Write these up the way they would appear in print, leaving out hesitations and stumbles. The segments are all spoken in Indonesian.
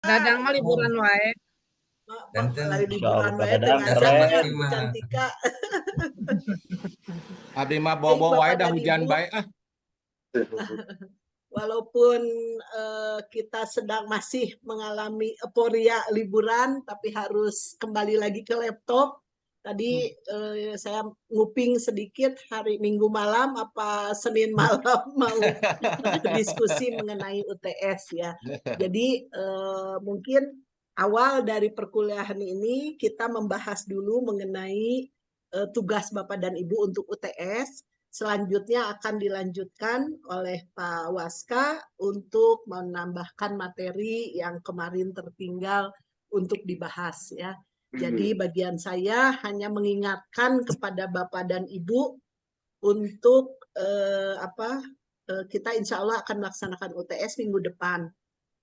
Dadang mah liburan wae. Dan Lari liburan wae Dadang ngajak keren. Bu Cantika. Abdi mah Baik, bobo wae Bapak dah dan hujan Ibu. bae ah. Walaupun kita sedang masih mengalami euforia liburan, tapi harus kembali lagi ke laptop. Tadi saya nguping sedikit hari Minggu malam apa Senin malam mau diskusi mengenai UTS ya. Jadi mungkin awal dari perkuliahan ini kita membahas dulu mengenai tugas Bapak dan Ibu untuk UTS. Selanjutnya akan dilanjutkan oleh Pak Waska untuk menambahkan materi yang kemarin tertinggal untuk dibahas ya. Jadi bagian saya hanya mengingatkan kepada Bapak dan Ibu untuk kita insya Allah akan melaksanakan UTS minggu depan.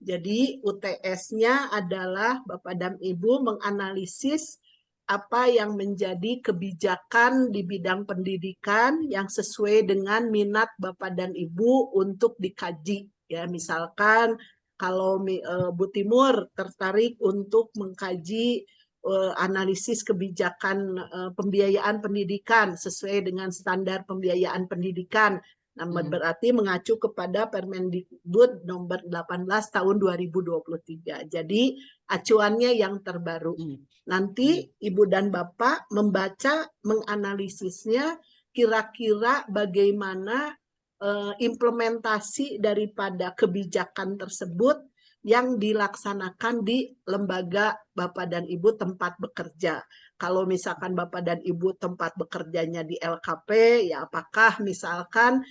Jadi UTS-nya adalah Bapak dan Ibu menganalisis apa yang menjadi kebijakan di bidang pendidikan yang sesuai dengan minat Bapak dan Ibu untuk dikaji. Ya, misalkan kalau Bu Timur tertarik untuk mengkaji analisis kebijakan pembiayaan pendidikan sesuai dengan standar pembiayaan pendidikan. Nah, berarti mengacu kepada Permendikbud nomor 18 tahun 2023. Jadi acuannya yang terbaru. Nanti Ibu dan Bapak membaca, menganalisisnya kira-kira bagaimana implementasi daripada kebijakan tersebut yang dilaksanakan di lembaga Bapak dan Ibu tempat bekerja. Kalau misalkan Bapak dan Ibu tempat bekerjanya di LKP, ya apakah misalkan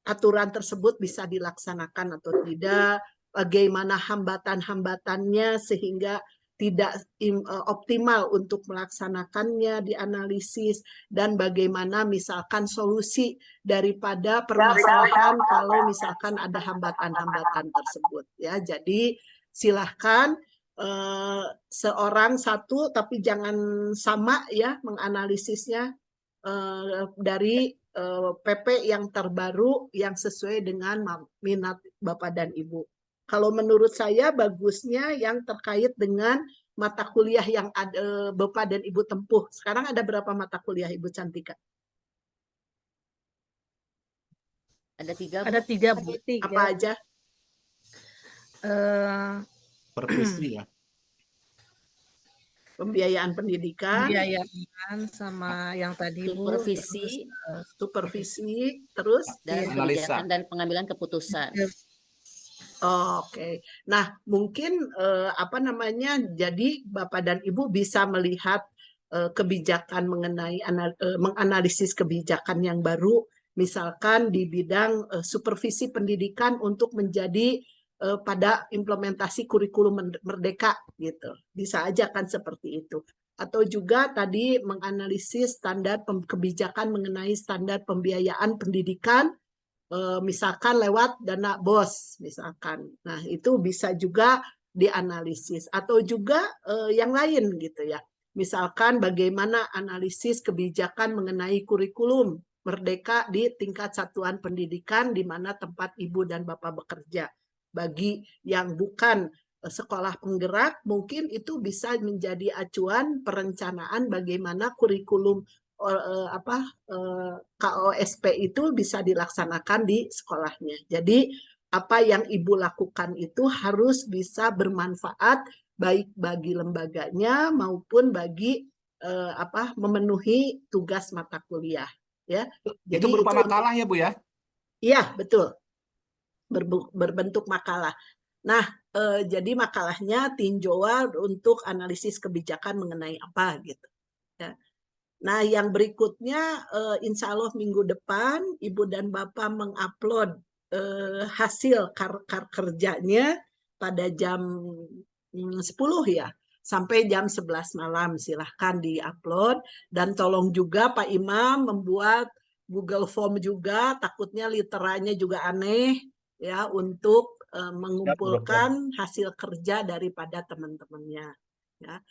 aturan tersebut bisa dilaksanakan atau tidak, bagaimana hambatan-hambatannya sehingga tidak optimal untuk melaksanakannya, dianalisis, dan bagaimana misalkan solusi daripada permasalahan kalau misalkan ada hambatan-hambatan tersebut. Ya, jadi silahkan seorang satu, tapi jangan sama ya menganalisisnya dari PP yang terbaru yang sesuai dengan minat Bapak dan Ibu. Kalau menurut saya bagusnya yang terkait dengan mata kuliah yang ada Bapak dan Ibu tempuh. Sekarang ada berapa mata kuliah Ibu Cantika? Ada 3, Bu. Ada 3, Bu. Apa aja? Pervisi ya. Pembiayaan pendidikan, Pembiayaan sama yang tadi Bu, supervisi, terus dan kebijakan dan pengambilan keputusan. Oke. Nah, mungkin jadi Bapak dan Ibu bisa melihat kebijakan mengenai menganalisis kebijakan yang baru, misalkan di bidang supervisi pendidikan untuk menjadi pada implementasi kurikulum merdeka gitu. Bisa aja kan seperti itu. Atau juga tadi menganalisis standar kebijakan mengenai standar pembiayaan pendidikan, misalkan lewat dana BOS misalkan. Nah, itu bisa juga dianalisis atau juga yang lain gitu ya. Misalkan bagaimana analisis kebijakan mengenai kurikulum merdeka di tingkat satuan pendidikan di mana tempat Ibu dan Bapak bekerja. Bagi yang bukan sekolah penggerak, mungkin itu bisa menjadi acuan perencanaan bagaimana kurikulum KOSP itu bisa dilaksanakan di sekolahnya. Jadi apa yang Ibu lakukan itu harus bisa bermanfaat baik bagi lembaganya maupun bagi memenuhi tugas mata kuliah. Ya. Jadi itu berupa makalah ya Bu ya? Iya, betul. Berbentuk makalah. Nah, jadi makalahnya tinjauan untuk analisis kebijakan mengenai apa gitu. Ya. Nah, yang berikutnya, insya Allah minggu depan Ibu dan Bapak mengupload hasil kerjanya pada jam 10 ya, sampai jam 11 malam silahkan diupload. Dan tolong juga Pak Imam membuat Google Form juga, takutnya literanya juga aneh ya, untuk mengumpulkan hasil kerja daripada teman-temannya. Ya.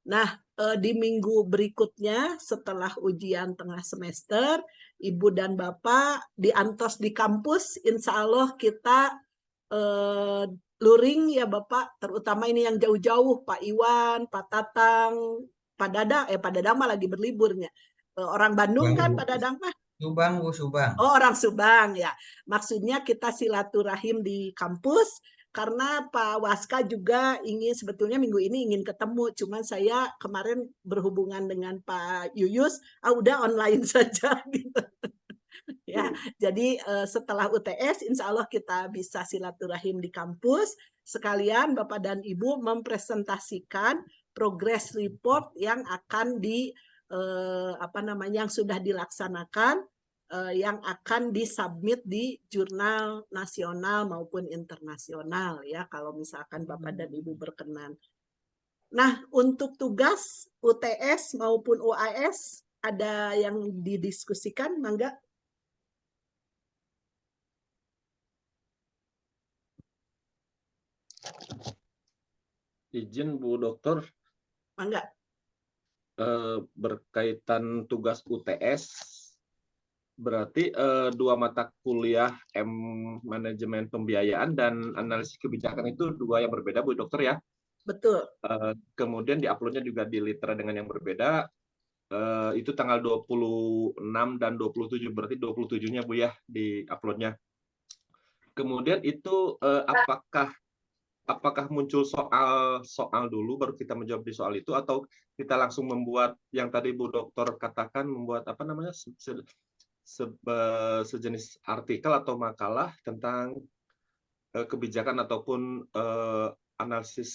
Nah, di minggu berikutnya setelah ujian tengah semester, Ibu dan Bapak di Antos di kampus, insya Allah kita luring ya Bapak, terutama ini yang jauh-jauh, Pak Iwan, Pak Tatang, Pak Dadang mah lagi berliburnya. Orang Bandung kan Pak Dadang mah? Subang, Bu, Subang. Oh, orang Subang ya. Maksudnya kita silaturahim di kampus karena Pak Waska juga ingin sebetulnya minggu ini ingin ketemu. Cuman saya kemarin berhubungan dengan Pak Yuyus, udah online saja gitu. Ya, jadi setelah UTS, insya Allah kita bisa silaturahim di kampus. Sekalian Bapak dan Ibu mempresentasikan progress report yang akan yang sudah dilaksanakan, yang akan disubmit di jurnal nasional maupun internasional ya, kalau misalkan Bapak dan Ibu berkenan. Nah, untuk tugas UTS maupun UAS ada yang didiskusikan, Mangga? Izin Bu Dokter, Mangga. berkaitan tugas UTS, berarti 2 mata kuliah manajemen pembiayaan dan analisis kebijakan itu 2 yang berbeda Bu Dokter ya? Betul. Kemudian diuploadnya juga di Litera dengan yang berbeda, itu tanggal 26 dan 27, berarti 27-nya Bu ya di uploadnya. Kemudian itu apakah muncul soal dulu baru kita menjawab di soal itu, atau kita langsung membuat yang tadi Bu Dokter katakan, membuat sejenis artikel atau makalah tentang kebijakan ataupun analisis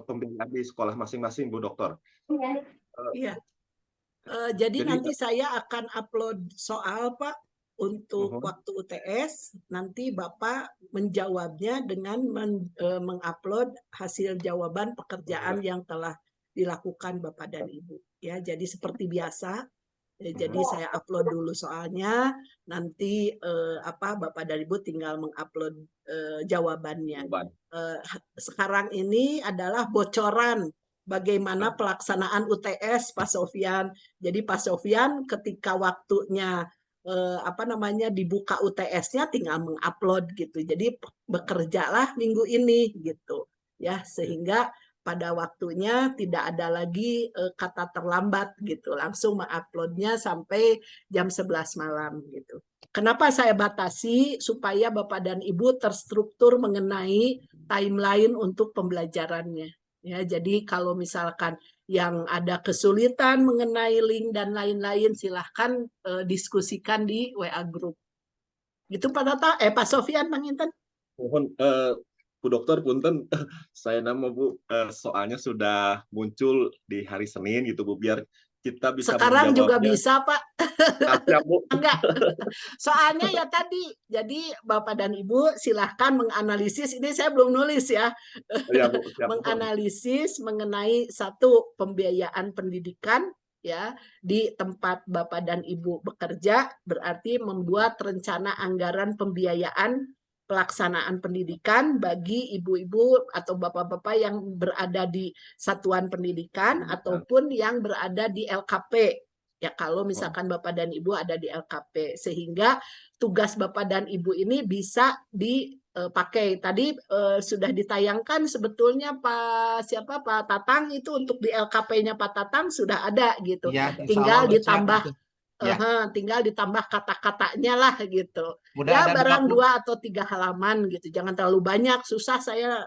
pembiayaan di sekolah masing-masing Bu Dokter? Iya. Jadi nanti saya akan upload soal Pak untuk waktu UTS, nanti Bapak menjawabnya dengan mengupload hasil jawaban pekerjaan yang telah dilakukan Bapak dan Ibu. Ya, jadi seperti biasa. Jadi saya upload dulu soalnya, nanti Bapak dan Ibu tinggal mengupload jawabannya. Sekarang ini adalah bocoran bagaimana pelaksanaan UTS Pak Sofyan. Jadi Pak Sofyan ketika waktunya dibuka UTS-nya tinggal mengupload gitu. Jadi bekerjalah minggu ini gitu ya, sehingga pada waktunya tidak ada lagi kata terlambat gitu. Langsung menguploadnya sampai jam 11 malam gitu. Kenapa saya batasi? Supaya Bapak dan Ibu terstruktur mengenai timeline untuk pembelajarannya. Ya, jadi kalau misalkan yang ada kesulitan mengenai link dan lain-lain, silahkan diskusikan di WA Group. Gitu Pak Tata, Pak Sofyan, Bang Inten. Mohon Bu Dokter, punten, saya nama Bu, soalnya sudah muncul di hari Senin gitu Bu, biar kita bisa sekarang juga bisa Pak. Ya, Bu. Enggak. Soalnya ya tadi, jadi Bapak dan Ibu silahkan menganalisis, ini saya belum nulis ya, Ya, Bu. Siap, menganalisis mengenai satu pembiayaan pendidikan ya di tempat Bapak dan Ibu bekerja, berarti membuat rencana anggaran pembiayaan pelaksanaan pendidikan bagi ibu-ibu atau bapak-bapak yang berada di satuan pendidikan ataupun yang berada di LKP. Ya, kalau misalkan Bapak dan Ibu ada di LKP, sehingga tugas Bapak dan Ibu ini bisa dipakai. Tadi sudah ditayangkan sebetulnya Pak Tatang itu, untuk di LKP-nya Pak Tatang sudah ada gitu. Ya, tinggal ditambah tinggal ditambah kata-katanya lah gitu. Udah ya barang 2 atau 3 halaman gitu. Jangan terlalu banyak, susah saya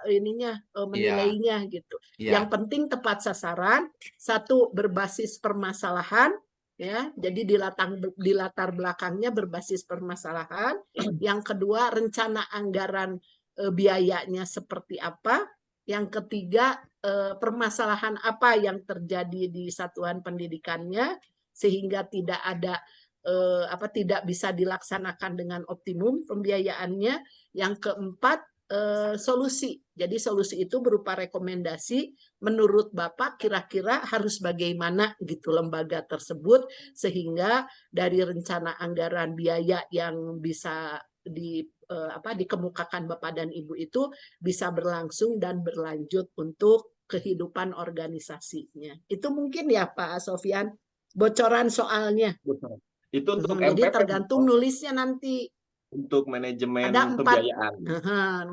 menilainya gitu. Yang penting tepat sasaran, satu berbasis permasalahan ya. Jadi di latar belakangnya berbasis permasalahan. Yang kedua, rencana anggaran biayanya seperti apa. Yang ketiga, permasalahan apa yang terjadi di satuan pendidikannya sehingga tidak tidak bisa dilaksanakan dengan optimum pembiayaannya. Yang keempat, solusi. Jadi solusi itu berupa rekomendasi menurut Bapak kira-kira harus bagaimana gitu lembaga tersebut, sehingga dari rencana anggaran biaya yang bisa dikemukakan Bapak dan Ibu itu bisa berlangsung dan berlanjut untuk kehidupan organisasinya. Itu mungkin ya Pak Sofyan, bocoran soalnya. Itu untuk Jadi MPP, tergantung nulisnya nanti. untuk manajemen Ada 4 pembiayaan.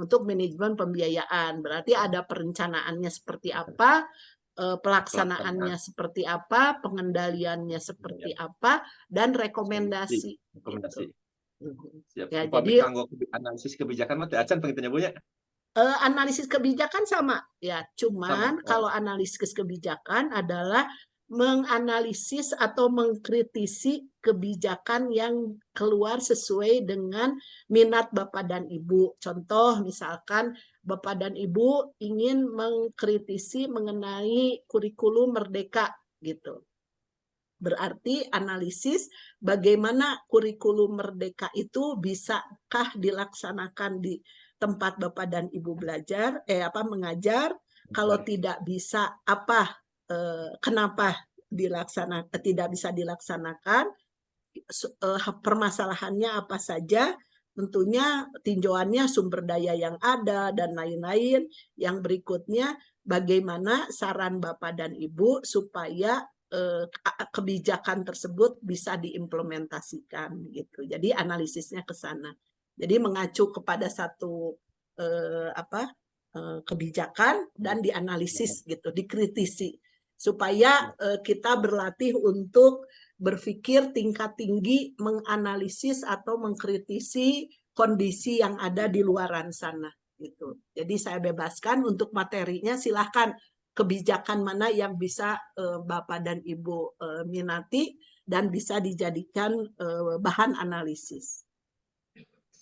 untuk manajemen pembiayaan. Berarti ada perencanaannya seperti apa, pelaksanaannya seperti apa, pengendaliannya seperti apa, dan rekomendasi. Rekomendasi. Gitu. Siap. Ya, Upami jadi kanggo analisis kebijakan mah teh acan pengen Bu ya. analisis kebijakan sama ya, cuman Sama. kalau analisis kebijakan adalah menganalisis atau mengkritisi kebijakan yang keluar sesuai dengan minat Bapak dan Ibu. Contoh misalkan Bapak dan Ibu ingin mengkritisi mengenai kurikulum Merdeka gitu. Berarti analisis bagaimana kurikulum Merdeka itu bisakah dilaksanakan di tempat Bapak dan Ibu belajar, mengajar. Kalau tidak bisa, kenapa tidak bisa dilaksanakan, permasalahannya apa saja, tentunya tinjauannya sumber daya yang ada, dan lain-lain. Yang berikutnya, bagaimana saran Bapak dan Ibu supaya kebijakan tersebut bisa diimplementasikan gitu. Jadi analisisnya ke sana. Jadi mengacu kepada satu kebijakan dan dianalisis gitu, dikritisi supaya kita berlatih untuk berpikir tingkat tinggi, menganalisis atau mengkritisi kondisi yang ada di luaran sana gitu. Jadi saya bebaskan untuk materinya, silahkan kebijakan mana yang bisa Bapak dan Ibu minati dan bisa dijadikan bahan analisis.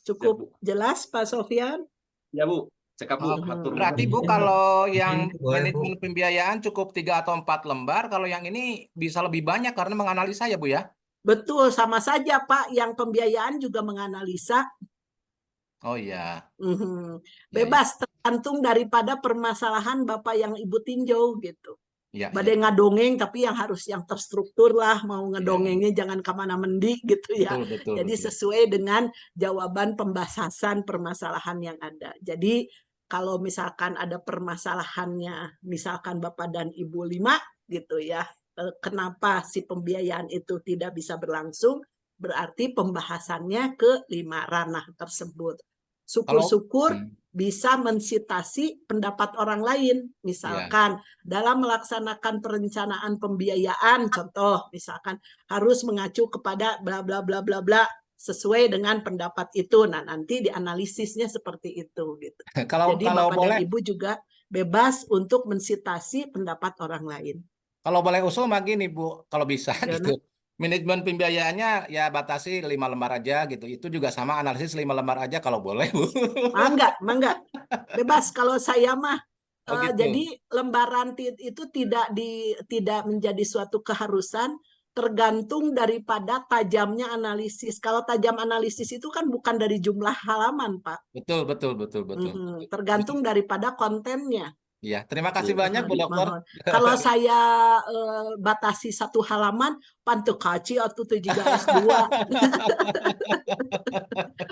Cukup jelas Pak Sofyan? Ya Bu, cekap Bu. Berarti Bu kalau yang manajemen pembiayaan cukup 3 atau 4 lembar, kalau yang ini bisa lebih banyak karena menganalisa ya Bu ya? Betul, sama saja Pak, yang pembiayaan juga menganalisa. Oh iya. Bebas, tergantung daripada permasalahan Bapak yang Ibu tinjau gitu. Ya, Badai ngadongeng tapi yang harus yang terstruktur lah, mau ngedongengnya jangan kemana mendi gitu ya. Betul, Jadi sesuai dengan jawaban pembahasan permasalahan yang ada. Jadi kalau misalkan ada permasalahannya, misalkan Bapak dan Ibu 5 gitu ya, kenapa si pembiayaan itu tidak bisa berlangsung, berarti pembahasannya ke 5 ranah tersebut. Syukur-syukur bisa mensitasi pendapat orang lain. Misalkan dalam melaksanakan perencanaan pembiayaan, contoh misalkan harus mengacu kepada bla bla bla bla bla sesuai dengan pendapat itu. Nah, nanti dianalisisnya seperti itu gitu. Jadi Bapak dan Ibu juga bebas untuk mensitasi pendapat orang lain. Kalau boleh usul mah gini Bu, kalau bisa gitu. Manajemen pembiayaannya ya batasi 5 lembar aja gitu. Itu juga sama analisis 5 lembar aja kalau boleh Bu. Mangga. Bebas kalau saya mah. Gitu. Jadi lembaran itu tidak menjadi suatu keharusan, tergantung daripada tajamnya analisis. Kalau tajam analisis itu kan bukan dari jumlah halaman, Pak. Betul. Tergantung daripada kontennya. Iya, terima kasih banyak Bu Dokter. Kalau saya batasi 1 halaman, pantu kaci atau 7 S2.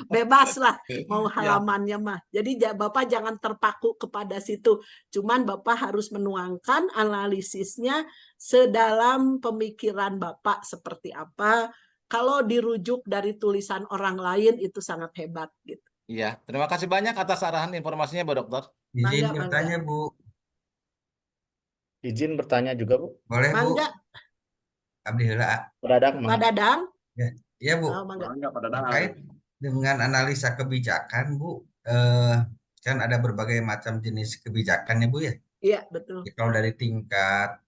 Bebas lah mau halamannya mah. Jadi Bapak jangan terpaku kepada situ. Cuman Bapak harus menuangkan analisisnya sedalam pemikiran Bapak seperti apa. Kalau dirujuk dari tulisan orang lain itu sangat hebat gitu. Iya, terima kasih banyak atas arahan informasinya Bu Dokter. Izin bertanya Bu. Izin bertanya juga Bu. Boleh Bu. Abdi heula. Pak Dadang. Ya Bu. Terkait dengan analisa kebijakan Bu, kan ada berbagai macam jenis kebijakan ya Bu ya. Iya betul. Kalau dari tingkat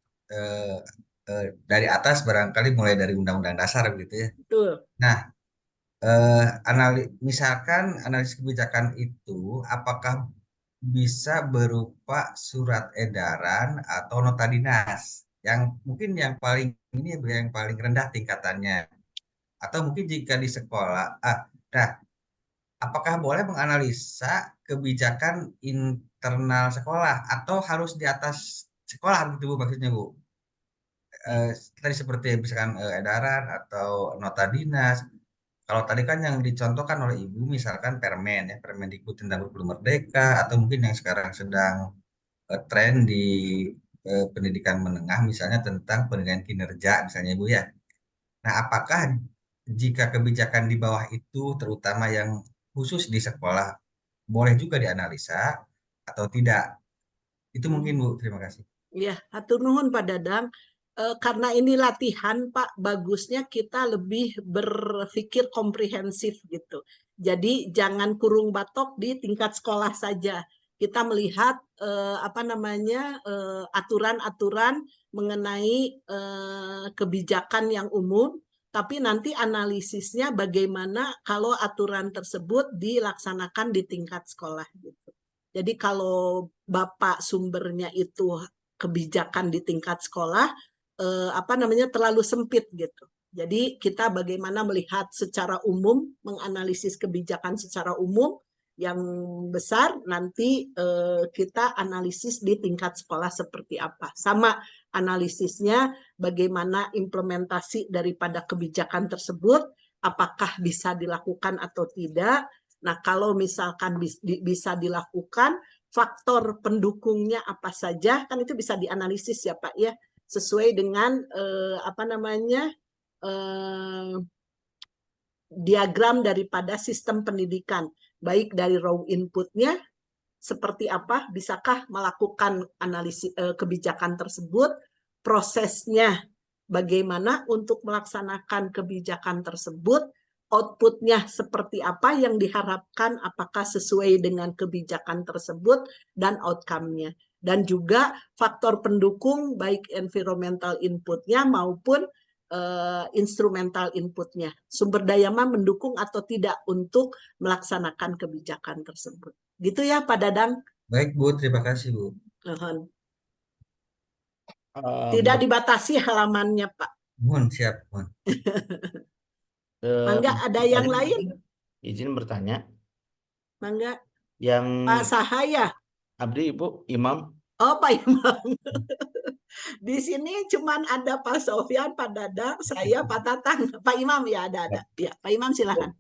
dari atas barangkali mulai dari Undang-Undang Dasar gitu ya. Betul. Nah, misalkan analisis kebijakan itu apakah bisa berupa surat edaran atau nota dinas yang mungkin yang paling rendah tingkatannya, atau mungkin jika di sekolah. Nah, apakah boleh menganalisa kebijakan internal sekolah atau harus di atas sekolah gitu Bu maksudnya Bu? Tadi seperti misalkan edaran atau nota dinas. Kalau tadi kan yang dicontohkan oleh Ibu misalkan Permen ya, Permendikbud tentang kurikulum Merdeka, atau mungkin yang sekarang sedang tren di pendidikan menengah misalnya tentang penilaian kinerja misalnya Ibu ya. Nah, apakah jika kebijakan di bawah itu, terutama yang khusus di sekolah, boleh juga dianalisa atau tidak? Itu mungkin Bu, terima kasih. Ya, hatur nuhun Pak Dadang. Karena ini latihan, Pak, bagusnya kita lebih berpikir komprehensif gitu. Jadi jangan kurung batok di tingkat sekolah saja. Kita melihat aturan-aturan mengenai kebijakan yang umum, tapi nanti analisisnya bagaimana kalau aturan tersebut dilaksanakan di tingkat sekolah gitu. Jadi kalau Bapak sumbernya itu kebijakan di tingkat sekolah terlalu sempit gitu. Jadi kita bagaimana melihat secara umum, menganalisis kebijakan secara umum yang besar, nanti kita analisis di tingkat sekolah seperti apa. Sama analisisnya bagaimana implementasi daripada kebijakan tersebut, apakah bisa dilakukan atau tidak. Nah, kalau misalkan bisa dilakukan, faktor pendukungnya apa saja, kan itu bisa dianalisis ya Pak ya, sesuai dengan diagram daripada sistem pendidikan, baik dari raw inputnya seperti apa, bisakah melakukan analisis kebijakan tersebut, prosesnya bagaimana untuk melaksanakan kebijakan tersebut, outputnya seperti apa yang diharapkan, apakah sesuai dengan kebijakan tersebut, dan outcome-nya. Dan juga faktor pendukung baik environmental inputnya maupun instrumental inputnya. Sumber daya mendukung atau tidak untuk melaksanakan kebijakan tersebut. Gitu ya Pak Dadang. Baik Bu, terima kasih Bu. Tidak dibatasi halamannya Pak. Mohon siap, mohon. Mangga ada yang lain? Izin bertanya. Mangga. Yang Pak Sahaya. Abdi Ibu Imam. Oh Pak Imam. Di sini cuman ada Pak Sofyan, Pak Dadang, saya, Pak Tatang. Pak Imam ya ada. Ya, Pak Imam silakan.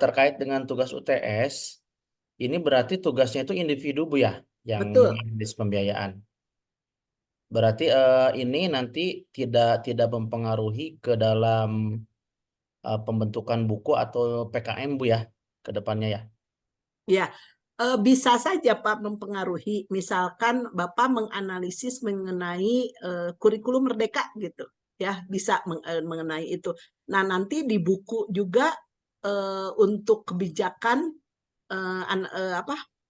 Terkait dengan tugas UTS, ini berarti tugasnya itu individu Bu ya, yang menganalisis pembiayaan. Berarti ini nanti tidak mempengaruhi ke dalam pembentukan buku atau PKM Bu ya, ke depannya ya? Ya, bisa saja Pak mempengaruhi. Misalkan Bapak menganalisis mengenai kurikulum merdeka gitu, ya bisa mengenai itu. Nah nanti di buku juga untuk kebijakan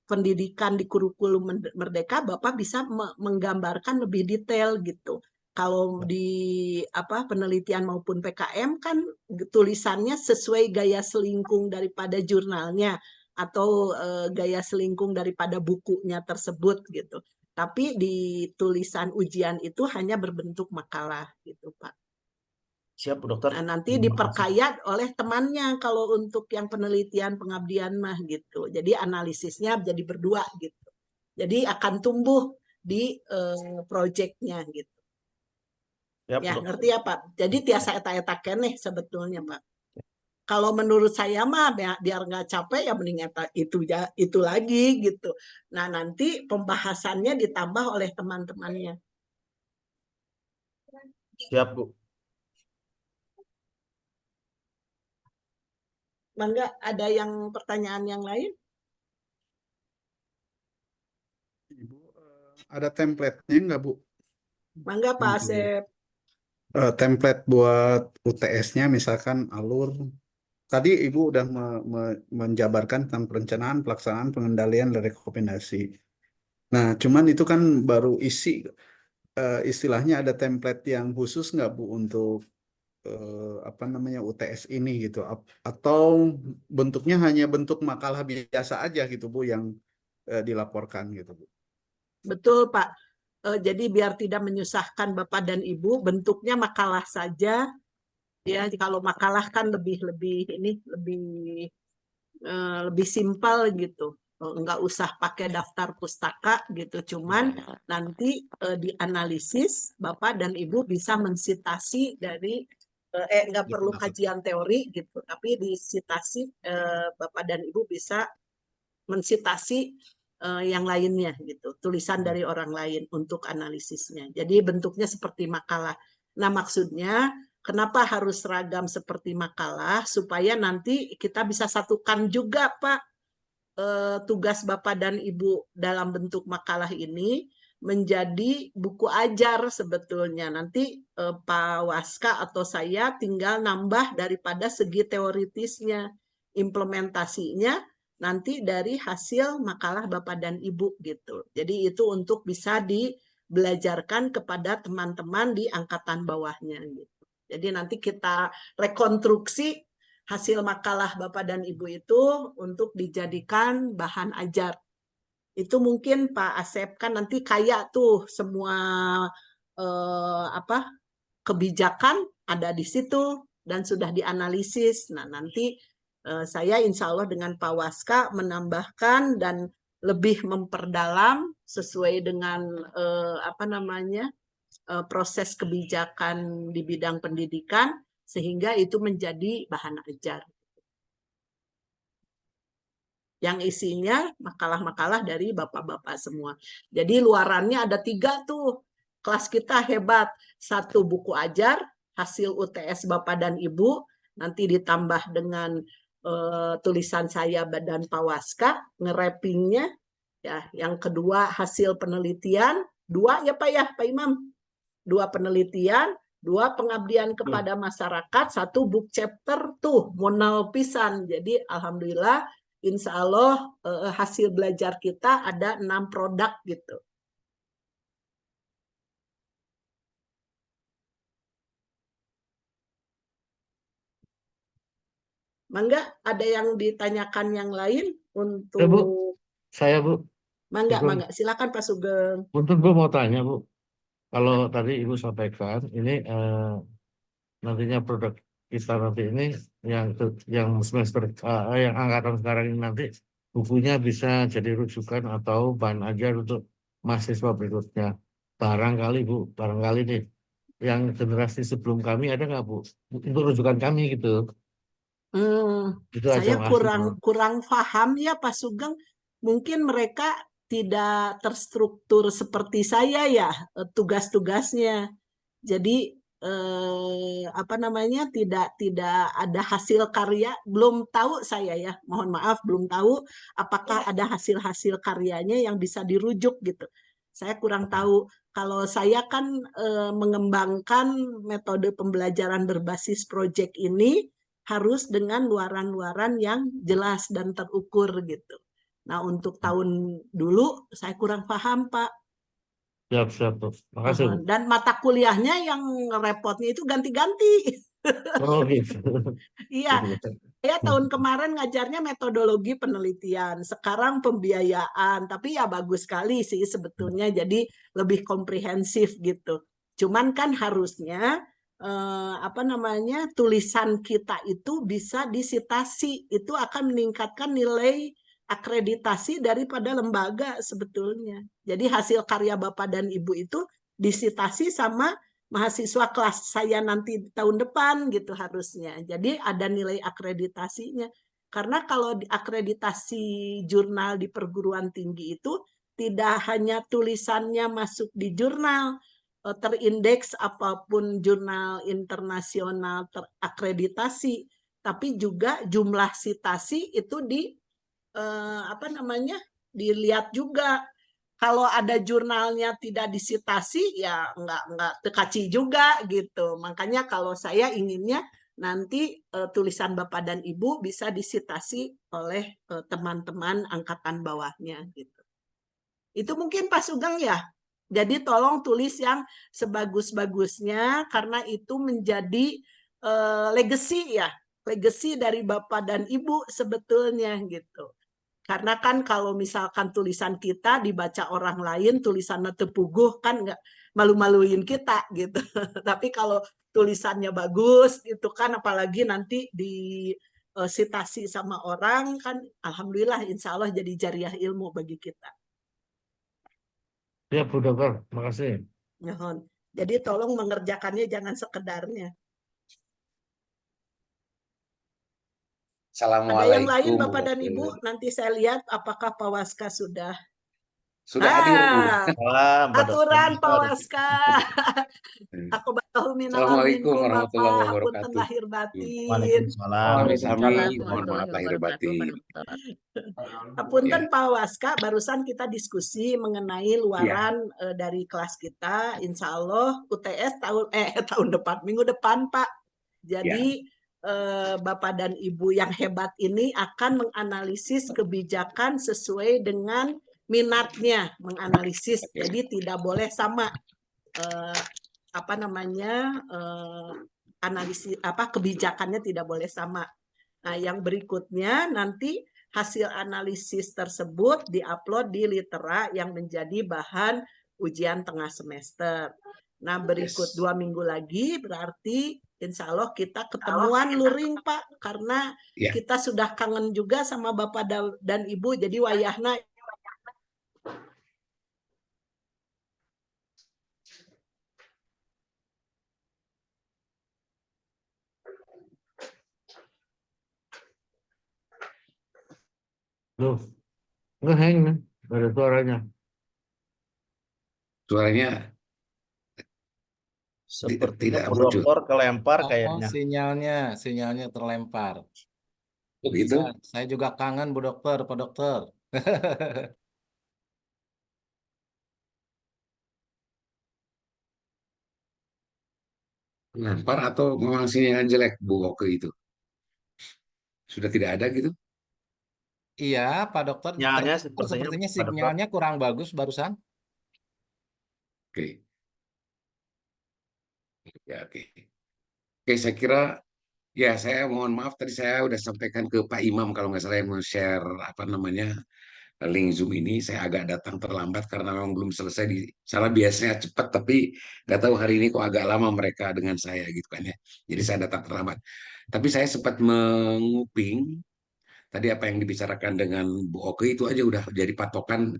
pendidikan di kurikulum merdeka, Bapak bisa menggambarkan lebih detail gitu. Kalau di penelitian maupun PKM kan tulisannya sesuai gaya selingkung daripada jurnalnya atau gaya selingkung daripada bukunya tersebut gitu. Tapi di tulisan ujian itu hanya berbentuk makalah gitu Pak. Siap Bu Dokter. Nah, nanti diperkaya oleh temannya kalau untuk yang penelitian pengabdian mah gitu. Jadi analisisnya jadi berdua gitu. Jadi akan tumbuh di proyeknya gitu. Ya, ngerti ya Pak. Jadi tiasa eta-eta keneh sebetulnya Pak. Kalau menurut saya mah biar nggak capek ya mending itu lagi gitu. Nah nanti pembahasannya ditambah oleh teman-temannya. Siap Bu. Mangga ada yang pertanyaan yang lain? Ibu, ada template-nya nggak Bu? Mangga Pak Asep. Template buat UTS-nya misalkan alur. Tadi Ibu udah menjabarkan tentang perencanaan, pelaksanaan, pengendalian, dan rekomendasi. Nah, cuman itu kan baru isi, istilahnya ada template yang khusus nggak Bu untuk UTS ini gitu? Atau bentuknya hanya bentuk makalah biasa aja gitu Bu yang dilaporkan gitu Bu? Betul Pak. Jadi biar tidak menyusahkan Bapak dan Ibu, bentuknya makalah saja. Ya, kalau makalah kan lebih simpel gitu, nggak usah pakai daftar pustaka gitu. Cuman nanti dianalisis Bapak dan Ibu bisa mensitasi dari nggak perlu kajian teori gitu, tapi disitasi Bapak dan Ibu bisa mensitasi yang lainnya gitu, tulisan dari orang lain untuk analisisnya. Jadi bentuknya seperti makalah. Nah maksudnya Kenapa harus seragam seperti makalah? Supaya nanti kita bisa satukan juga, Pak, tugas Bapak dan Ibu dalam bentuk makalah ini menjadi buku ajar sebetulnya. Nanti Pak Waska atau saya tinggal nambah daripada segi teoritisnya, implementasinya nanti dari hasil makalah Bapak dan Ibu gitu. Jadi itu untuk bisa dibelajarkan kepada teman-teman di angkatan bawahnya gitu. Jadi nanti kita rekonstruksi hasil makalah Bapak dan Ibu itu untuk dijadikan bahan ajar. Itu mungkin Pak Asep kan nanti kayak tuh semua kebijakan ada di situ dan sudah dianalisis. Nah, nanti saya insya Allah dengan Pak Waska menambahkan dan lebih memperdalam sesuai dengan proses kebijakan di bidang pendidikan sehingga itu menjadi bahan ajar. Yang isinya makalah-makalah dari bapak-bapak semua. Jadi luarannya ada 3 tuh. Kelas kita hebat. 1 buku ajar, hasil UTS Bapak dan Ibu, nanti ditambah dengan tulisan saya dan Pak Waska, nge-wrappingnya. Ya, yang kedua hasil penelitian, 2 ya Pak ya, Pak Imam. 2 penelitian, 2 pengabdian kepada masyarakat, 1 book chapter tuh monal pisan. Jadi alhamdulillah insya Allah hasil belajar kita ada 6 produk gitu. Mangga ada yang ditanyakan yang lain untuk Ya, Bu. Saya, Bu. Mangga, silakan Pak Sugeng. Untuk Bu mau tanya, Bu. Kalau tadi Ibu sampaikan, ini nantinya produk kita nanti ini yang semester yang angkatan sekarang ini nanti bukunya bisa jadi rujukan atau bahan ajar untuk mahasiswa berikutnya. Barangkali nih yang generasi sebelum kami ada nggak Bu untuk rujukan kami gitu? Itu aja, Saya makasih, Bu. kurang paham ya Pak Sugeng. Mungkin mereka tidak terstruktur seperti saya ya tugas-tugasnya. Jadi tidak ada hasil karya, belum tahu saya ya, mohon maaf belum tahu apakah ada hasil karyanya yang bisa dirujuk gitu. Saya kurang tahu. Kalau saya kan mengembangkan metode pembelajaran berbasis proyek ini harus dengan luaran-luaran yang jelas dan terukur gitu. Nah, untuk tahun dulu saya kurang paham, Pak. Siap, Bu. Makasih, Bu. Dan mata kuliahnya yang repotnya itu ganti-ganti. Oh, gitu. Iya, saya tahun kemarin ngajarnya metodologi penelitian, sekarang pembiayaan, tapi ya bagus sekali sih sebetulnya, jadi lebih komprehensif gitu. Cuman kan harusnya tulisan kita itu bisa disitasi, itu akan meningkatkan nilai akreditasi daripada lembaga sebetulnya. Jadi hasil karya Bapak dan Ibu itu disitasi sama mahasiswa kelas saya nanti tahun depan gitu harusnya. Jadi ada nilai akreditasinya. Karena kalau akreditasi jurnal di perguruan tinggi itu tidak hanya tulisannya masuk di jurnal, terindeks apapun jurnal internasional terakreditasi, tapi juga jumlah sitasi itu dilihat juga. Kalau ada jurnalnya tidak disitasi ya nggak tekaci juga gitu. Makanya kalau saya inginnya nanti tulisan Bapak dan Ibu bisa disitasi oleh teman-teman angkatan bawahnya gitu. Itu mungkin Pak Sugeng ya. Jadi tolong tulis yang sebagus-bagusnya karena itu menjadi legacy ya. Legacy dari Bapak dan Ibu sebetulnya gitu. Karena kan kalau misalkan tulisan kita dibaca orang lain, tulisannya tepuguh kan nggak malu-maluin kita gitu. Tapi kalau tulisannya bagus itu kan apalagi nanti disitasi sama orang kan alhamdulillah insya Allah jadi jariah ilmu bagi kita. Ya, Bu Dokter, makasih. Mohon. Jadi tolong mengerjakannya jangan sekedarnya. Ada yang lain Bapak dan Ibu, nanti saya lihat apakah Pak Waska sudah Sudah hadir, Bu. Salam, Pak Dokter. Aturan Pak Waska. Aku batahu minal Assalamualaikum minkum warahmatullahi Bapak, hapunten wabarakatuh. lahir batin. Waalaikumsalam. Amin, Waalaikumsalam amin. Mohon maaf warahmatullahi lahir wabarakatuh, Pak batin. Dokter. Hapunten Ya, Pak Waska, barusan kita diskusi mengenai iya. luaran dari kelas kita. Insya Allah UTS tahun depan, minggu depan Pak. Ya, Jadi Bapak dan Ibu yang hebat ini akan menganalisis kebijakan sesuai dengan minatnya, menganalisis. oke. Jadi tidak boleh sama analisis kebijakannya tidak boleh sama. Nah, yang berikutnya nanti hasil analisis tersebut diupload di Litera yang menjadi bahan ujian tengah semester. Nah, berikut Yes. 2 minggu lagi berarti insya Allah kita ketemuan luring Pak, karena Ya, kita sudah kangen juga sama Bapak dan Ibu, jadi wayahna Loh, ngeheng nih, nggak ada suaranya. suaranya Sepertinya tidak Bu muncul. Dokter kelempar Oh, kayaknya. sinyalnya terlempar. Begitu? Iya, saya juga kangen Bu Dokter, Pak Dokter. Lempar atau memang sinyal jelek, Bu Oke itu? Sudah tidak ada gitu? Iya, Pak Dokter. Sinyalnya sepertinya Sepertinya Pak Dokter. sinyalnya kurang bagus barusan. Oke. Ya, oke. Oke, saya kira ya saya mohon maaf tadi saya udah sampaikan ke Pak Imam kalau nggak salah yang mau share apa namanya link Zoom ini. Saya agak datang terlambat karena memang belum selesai di salah biasanya cepat tapi nggak tahu hari ini kok agak lama mereka dengan saya gitu kan ya. Jadi saya datang terlambat. Tapi saya sempat menguping tadi apa yang dibicarakan dengan Bu Oke itu aja udah jadi patokan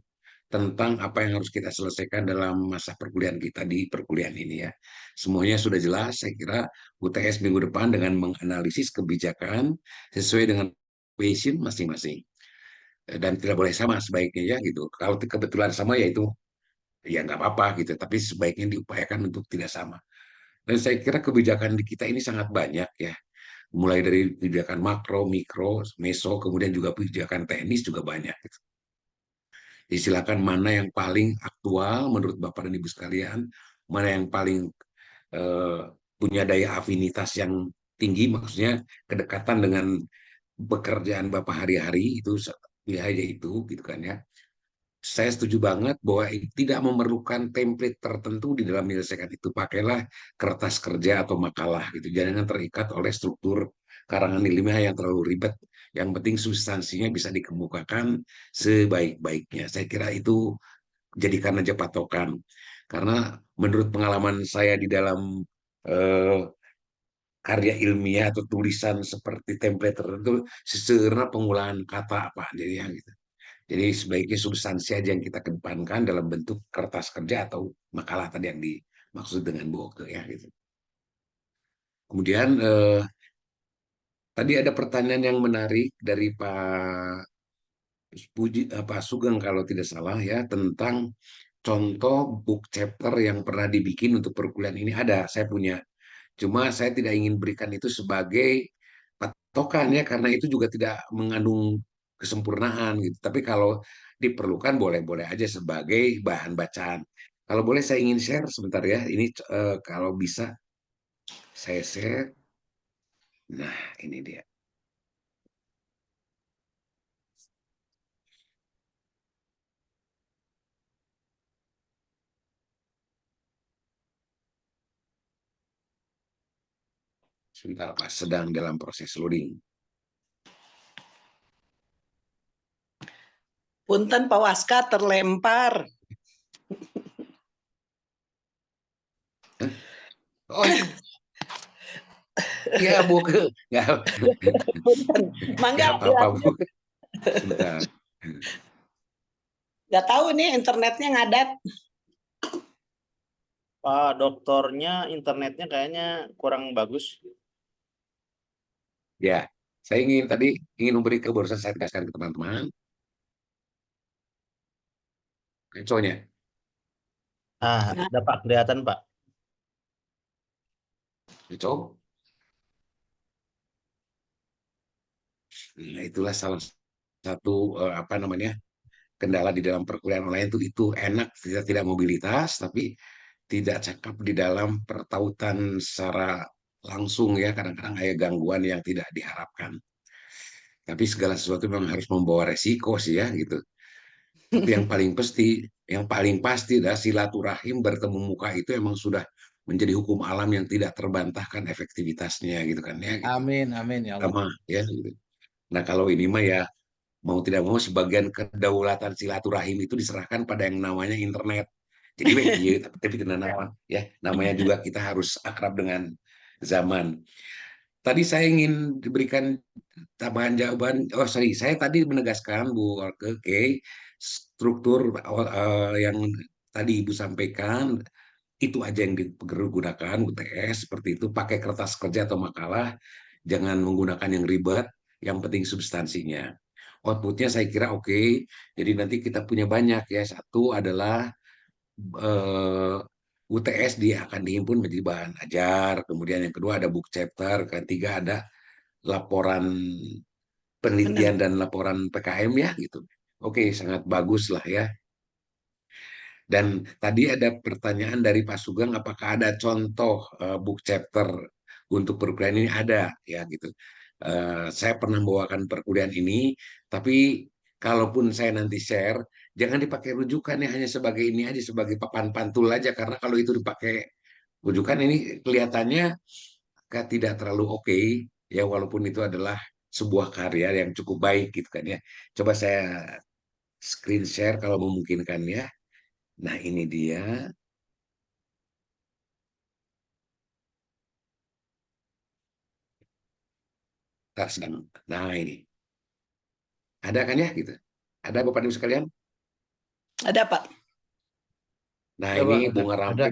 tentang apa yang harus kita selesaikan dalam masa perkuliahan kita di perkuliahan ini ya. Semuanya sudah jelas, saya kira UTS minggu depan dengan menganalisis kebijakan sesuai dengan passion masing-masing. Dan tidak boleh sama sebaiknya ya gitu. Kalau kebetulan sama ya itu ya nggak apa-apa gitu, tapi sebaiknya diupayakan untuk tidak sama. Dan saya kira kebijakan di kita ini sangat banyak ya. Mulai dari kebijakan makro, mikro, meso, kemudian juga kebijakan teknis juga banyak. Gitu. Jadi silakan mana yang paling aktual menurut Bapak dan Ibu sekalian, mana yang paling punya daya afinitas yang tinggi, maksudnya kedekatan dengan pekerjaan Bapak hari-hari itu ya itu gitu kan ya. Saya setuju banget bahwa tidak memerlukan template tertentu di dalam menyelesaikan itu. Pakailah kertas kerja atau makalah gitu. Jangan terikat oleh struktur karangan ilmiah yang terlalu ribet. Yang penting substansinya bisa dikemukakan sebaik-baiknya. Saya kira itu jadikan aja patokan. Karena menurut pengalaman saya di dalam karya ilmiah atau tulisan seperti template tertentu, sesederhana pengolahan kata apa jadi yang gitu. Jadi sebaiknya substansi aja yang kita kedepankan dalam bentuk kertas kerja atau makalah tadi yang dimaksud dengan Bu Oke ya gitu. Kemudian tadi ada pertanyaan yang menarik dari Pak Sugeng kalau tidak salah ya tentang contoh book chapter yang pernah dibikin untuk perkuliahan ini ada, saya punya. Cuma saya tidak ingin berikan itu sebagai patokan ya karena itu juga tidak mengandung kesempurnaan gitu. Tapi kalau diperlukan boleh-boleh aja sebagai bahan bacaan. Kalau boleh saya ingin share sebentar ya. Ini kalau bisa saya share. Nah, ini dia. Sebentar Pak, sedang dalam proses loading. Punten Pak Waska terlempar. Oh iya Bu ke. Punten. Mangga apa Bu. Sebentar. Nggak tahu nih internetnya ngadat. Pak Dokternya internetnya kayaknya kurang bagus. Ya, saya tadi ingin memberi barusan saya tegaskan ke teman-teman. Kecoanya. Dapat kelihatan Pak. Keco. Nah, itulah salah satu apa namanya kendala di dalam perkuliahan online itu enak kita tidak mobilitas tapi tidak cakap di dalam pertautan secara langsung ya kadang-kadang ada gangguan yang tidak diharapkan. Tapi segala sesuatu memang harus membawa resiko sih ya gitu. Tapi yang paling pasti adalah silaturahim bertemu muka itu emang sudah menjadi hukum alam yang tidak terbantahkan efektivitasnya gitu kan ya gitu. Amin, amin ya Allah. Sama ya gitu. Nah kalau ini mah ya mau tidak mau sebagian kedaulatan silaturahim itu diserahkan pada yang namanya internet. Jadi iya, tapi kena nama ya namanya juga kita harus akrab dengan zaman. Tadi saya ingin diberikan tambahan jawaban. Oh sorry, saya tadi menegaskan Bu Olke, oke, struktur yang tadi Ibu sampaikan itu aja yang digunakan UTS seperti itu. Pakai kertas kerja atau makalah, jangan menggunakan yang ribet. Yang penting substansinya. Outputnya saya kira oke. Jadi nanti kita punya banyak ya. Satu adalah UTS dia akan dihimpun menjadi bahan ajar. Kemudian yang kedua ada book chapter. Ketiga ada laporan penelitian dan laporan PKM ya gitu. Oke, sangat bagus lah ya. Dan tadi ada pertanyaan dari Pak Sugeng, apakah ada contoh book chapter untuk perkuliahan ini? Ada ya gitu. Saya pernah membawakan perkuliahan ini, tapi kalaupun saya nanti share, jangan dipakai rujukan ya hanya sebagai ini aja sebagai papan pantul aja karena kalau itu dipakai rujukan ini kelihatannya tidak terlalu oke ya walaupun itu adalah sebuah karya yang cukup baik gitu kan ya. Coba saya screen share kalau memungkinkan ya. Nah, ini dia. Sedang. Nah, ini. Ada kan ya gitu. Ada Bapak Ibu sekalian? Ada Pak. Nah, Coba, ini bunga rampai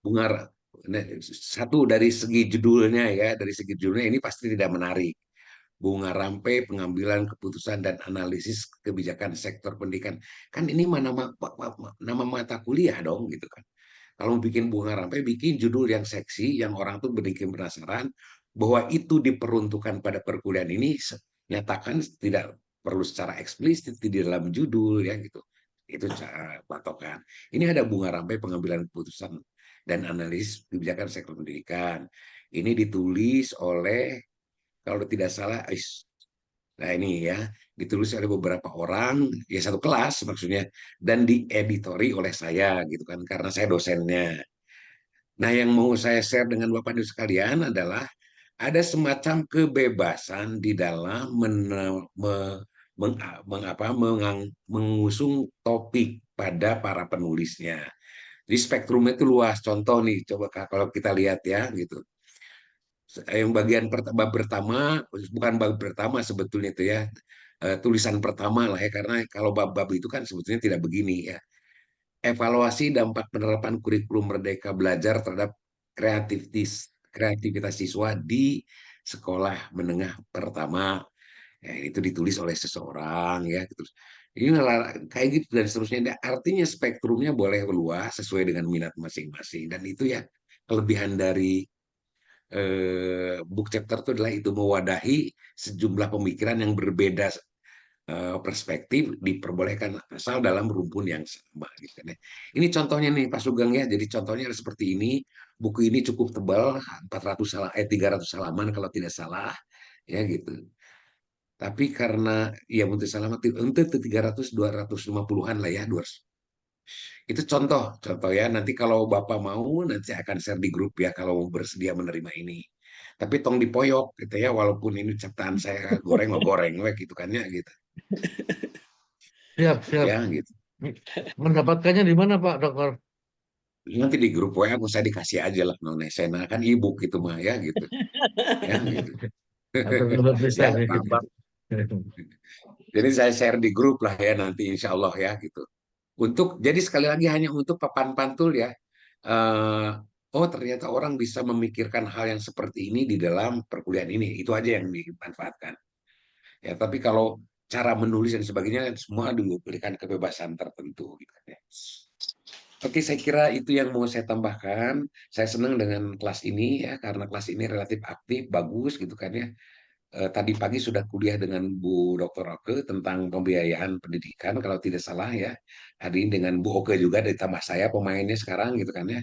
bunga nah, satu dari segi judulnya ya, dari segi judulnya ini pasti tidak menarik. Bunga rampai pengambilan keputusan dan analisis kebijakan sektor pendidikan. Kan ini nama mata kuliah dong gitu kan. Kalau mau bikin bunga rampai, bikin judul yang seksi, yang orang tuh bikin penasaran bahwa itu diperuntukkan pada perkuliahan ini, nyatakan tidak perlu secara eksplisit di dalam judul ya gitu. Itu cara patokan. Ini ada bunga rampai pengambilan keputusan dan analisis kebijakan sektor pendidikan. Ini ditulis oleh kalau tidak salah, nah ini ya ditulis oleh beberapa orang, ya satu kelas maksudnya, dan dieditori oleh saya gitu kan, karena saya dosennya. Nah yang mau saya share dengan Bapak Ibu sekalian adalah ada semacam kebebasan di dalam mengusung topik pada para penulisnya. Jadi spektrumnya itu luas. Contoh nih, coba kalau kita lihat ya gitu. Yang bagian bab pertama bukan bab pertama sebetulnya itu ya tulisan pertama lah ya karena kalau bab-bab itu kan sebetulnya tidak begini ya. Evaluasi dampak penerapan kurikulum Merdeka Belajar terhadap kreativitas siswa di sekolah menengah pertama. Ya, itu ditulis oleh seseorang ya gitu. Ini kayak gitu dan seterusnya. Artinya spektrumnya boleh luas sesuai dengan minat masing-masing dan itu ya kelebihan dari book chapter itu adalah itu mewadahi sejumlah pemikiran yang berbeda perspektif diperbolehkan asal dalam rumpun yang sama gitu kan ya. Ini contohnya nih Pak Sugeng ya. Jadi contohnya ada seperti ini. Buku ini cukup tebal 300 halaman kalau tidak salah ya gitu. Tapi karena ya untuk salah untuk 300 250-an lah ya 200. Itu contoh ya. Nanti kalau Bapak mau, nanti saya akan share di grup ya kalau bersedia menerima ini. Tapi tong dipoyok gitu ya, walaupun ini ciptaan saya goreng lo goreng, gitu kan ya gitu. Siap, siap. Ya gitu. Mendapatkannya di mana Pak Dokter? Nanti di grup WA aku saya dikasih aja lah nona Sena kan e-book gitu mah ya gitu. Ya gitu. Bisa Ya, nih. Bapak. Jadi saya share di grup lah ya nanti insya Allah ya gitu. Jadi sekali lagi hanya untuk papan pantul ya. Oh ternyata orang bisa memikirkan hal yang seperti ini di dalam perkuliahan ini. Itu aja yang dimanfaatkan. Ya tapi kalau cara menulis dan sebagainya semua diberikan kebebasan tertentu gitu kan ya. Oke, saya kira itu yang mau saya tambahkan. Saya senang dengan kelas ini ya, karena kelas ini relatif aktif, bagus gitu kan ya. Tadi pagi sudah kuliah dengan Bu Dr. Oke tentang pembiayaan pendidikan, kalau tidak salah ya. Hari ini dengan Bu Oke juga, ditambah saya pemainnya sekarang gitu kan ya.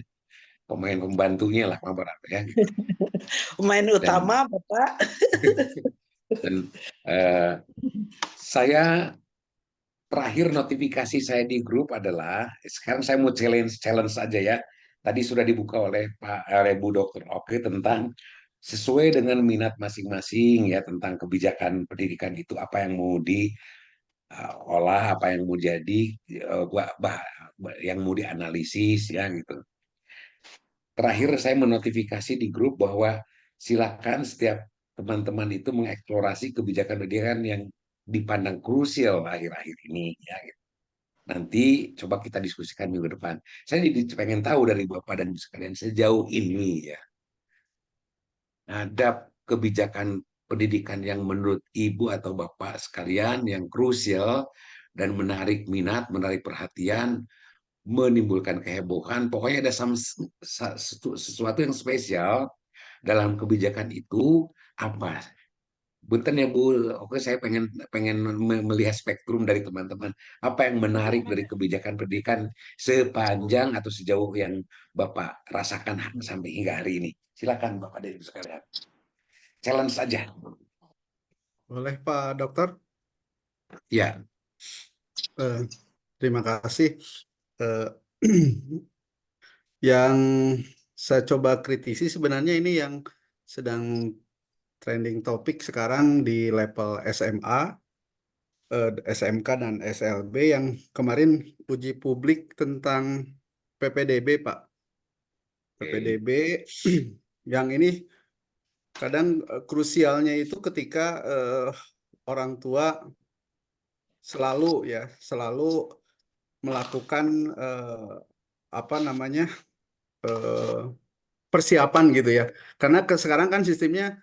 Pemain pembantunya lah, apa ya. Gitu. Pemain utama, Bapak. Dan saya terakhir notifikasi saya di grup adalah sekarang saya mau challenge saja ya. Tadi sudah dibuka oleh Bu Dr. Oke tentang sesuai dengan minat masing-masing ya, tentang kebijakan pendidikan itu apa yang mau diolah, apa yang mau jadi yang mau dianalisis ya gitu. Terakhir saya menotifikasi di grup bahwa silakan setiap teman-teman itu mengeksplorasi kebijakan pendidikan yang dipandang krusial akhir-akhir ini ya gitu. Nanti coba kita diskusikan minggu depan. Saya jadi pengen tahu dari Bapak dan Ibu sekalian sejauh ini ya, ada kebijakan pendidikan yang menurut Ibu atau Bapak sekalian yang krusial dan menarik minat, menarik perhatian, menimbulkan kehebohan. Pokoknya ada sesuatu yang spesial dalam kebijakan itu apa? Punten ya Bu, oke saya pengen melihat spektrum dari teman-teman. Apa yang menarik dari kebijakan pendidikan sepanjang atau sejauh yang Bapak rasakan sampai hingga hari ini. Silakan Bapak dan Ibu sekalian. Challenge saja. Boleh Pak Dokter? Ya. Terima kasih. Yang saya coba kritisi sebenarnya ini yang sedang trending topik sekarang di level SMA, SMK dan SLB yang kemarin uji publik tentang PPDB, Pak. PPDB yang ini kadang krusialnya itu ketika orang tua selalu melakukan persiapan gitu ya. Karena sekarang kan sistemnya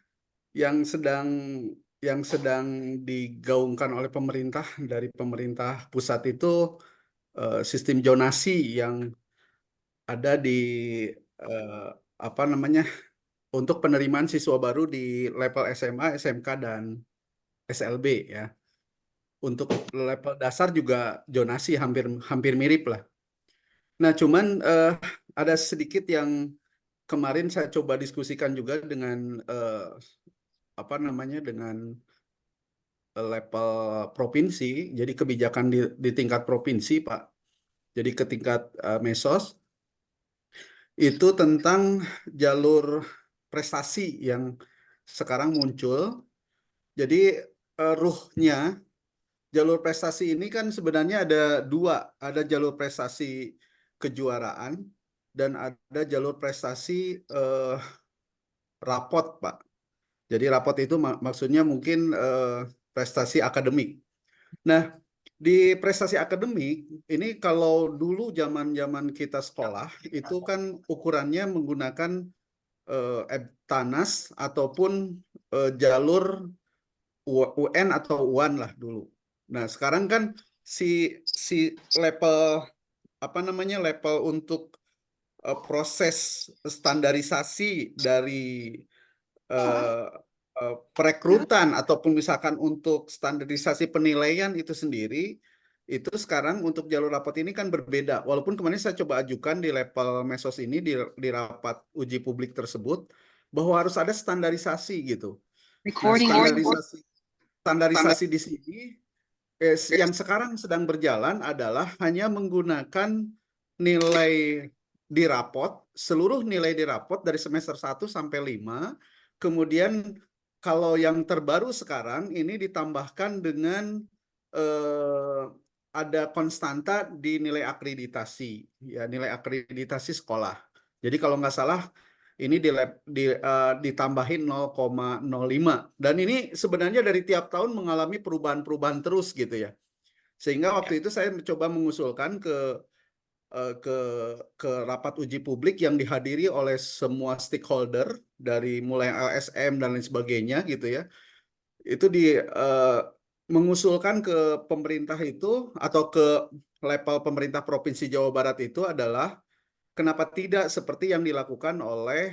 yang sedang digaungkan oleh pemerintah dari pemerintah pusat itu sistem zonasi yang ada di untuk penerimaan siswa baru di level SMA, SMK dan SLB ya. Untuk level dasar juga zonasi hampir mirip lah. Nah, cuman ada sedikit yang kemarin saya coba diskusikan juga dengan dengan level provinsi, jadi kebijakan di tingkat provinsi, Pak. Jadi ke tingkat mesos, itu tentang jalur prestasi yang sekarang muncul. Jadi ruhnya jalur prestasi ini kan sebenarnya ada dua, ada jalur prestasi kejuaraan dan ada jalur prestasi rapot, Pak. Jadi rapot itu maksudnya mungkin prestasi akademik. Nah, di prestasi akademik ini kalau dulu zaman kita sekolah itu kan ukurannya menggunakan EBTANAS ataupun jalur UN atau UAN lah dulu. Nah, sekarang kan si level level untuk proses standarisasi dari perekrutan ataupun misalkan untuk standarisasi penilaian itu sendiri, itu sekarang untuk jalur rapat ini kan berbeda. Walaupun kemarin saya coba ajukan di level mesos ini di rapat uji publik tersebut bahwa harus ada standarisasi gitu. Nah, standarisasi di sini yang sekarang sedang berjalan adalah hanya menggunakan nilai di rapot, seluruh nilai di rapot dari semester 1 sampai 5. Kemudian kalau yang terbaru sekarang ini ditambahkan dengan ada konstanta di nilai akreditasi, ya nilai akreditasi sekolah. Jadi kalau nggak salah ini ditambahin 0,05 dan ini sebenarnya dari tiap tahun mengalami perubahan-perubahan terus gitu ya. Sehingga waktu itu saya mencoba mengusulkan ke rapat uji publik yang dihadiri oleh semua stakeholder dari mulai LSM dan lain sebagainya gitu ya. Itu mengusulkan ke pemerintah itu atau ke level pemerintah Provinsi Jawa Barat itu adalah kenapa tidak seperti yang dilakukan oleh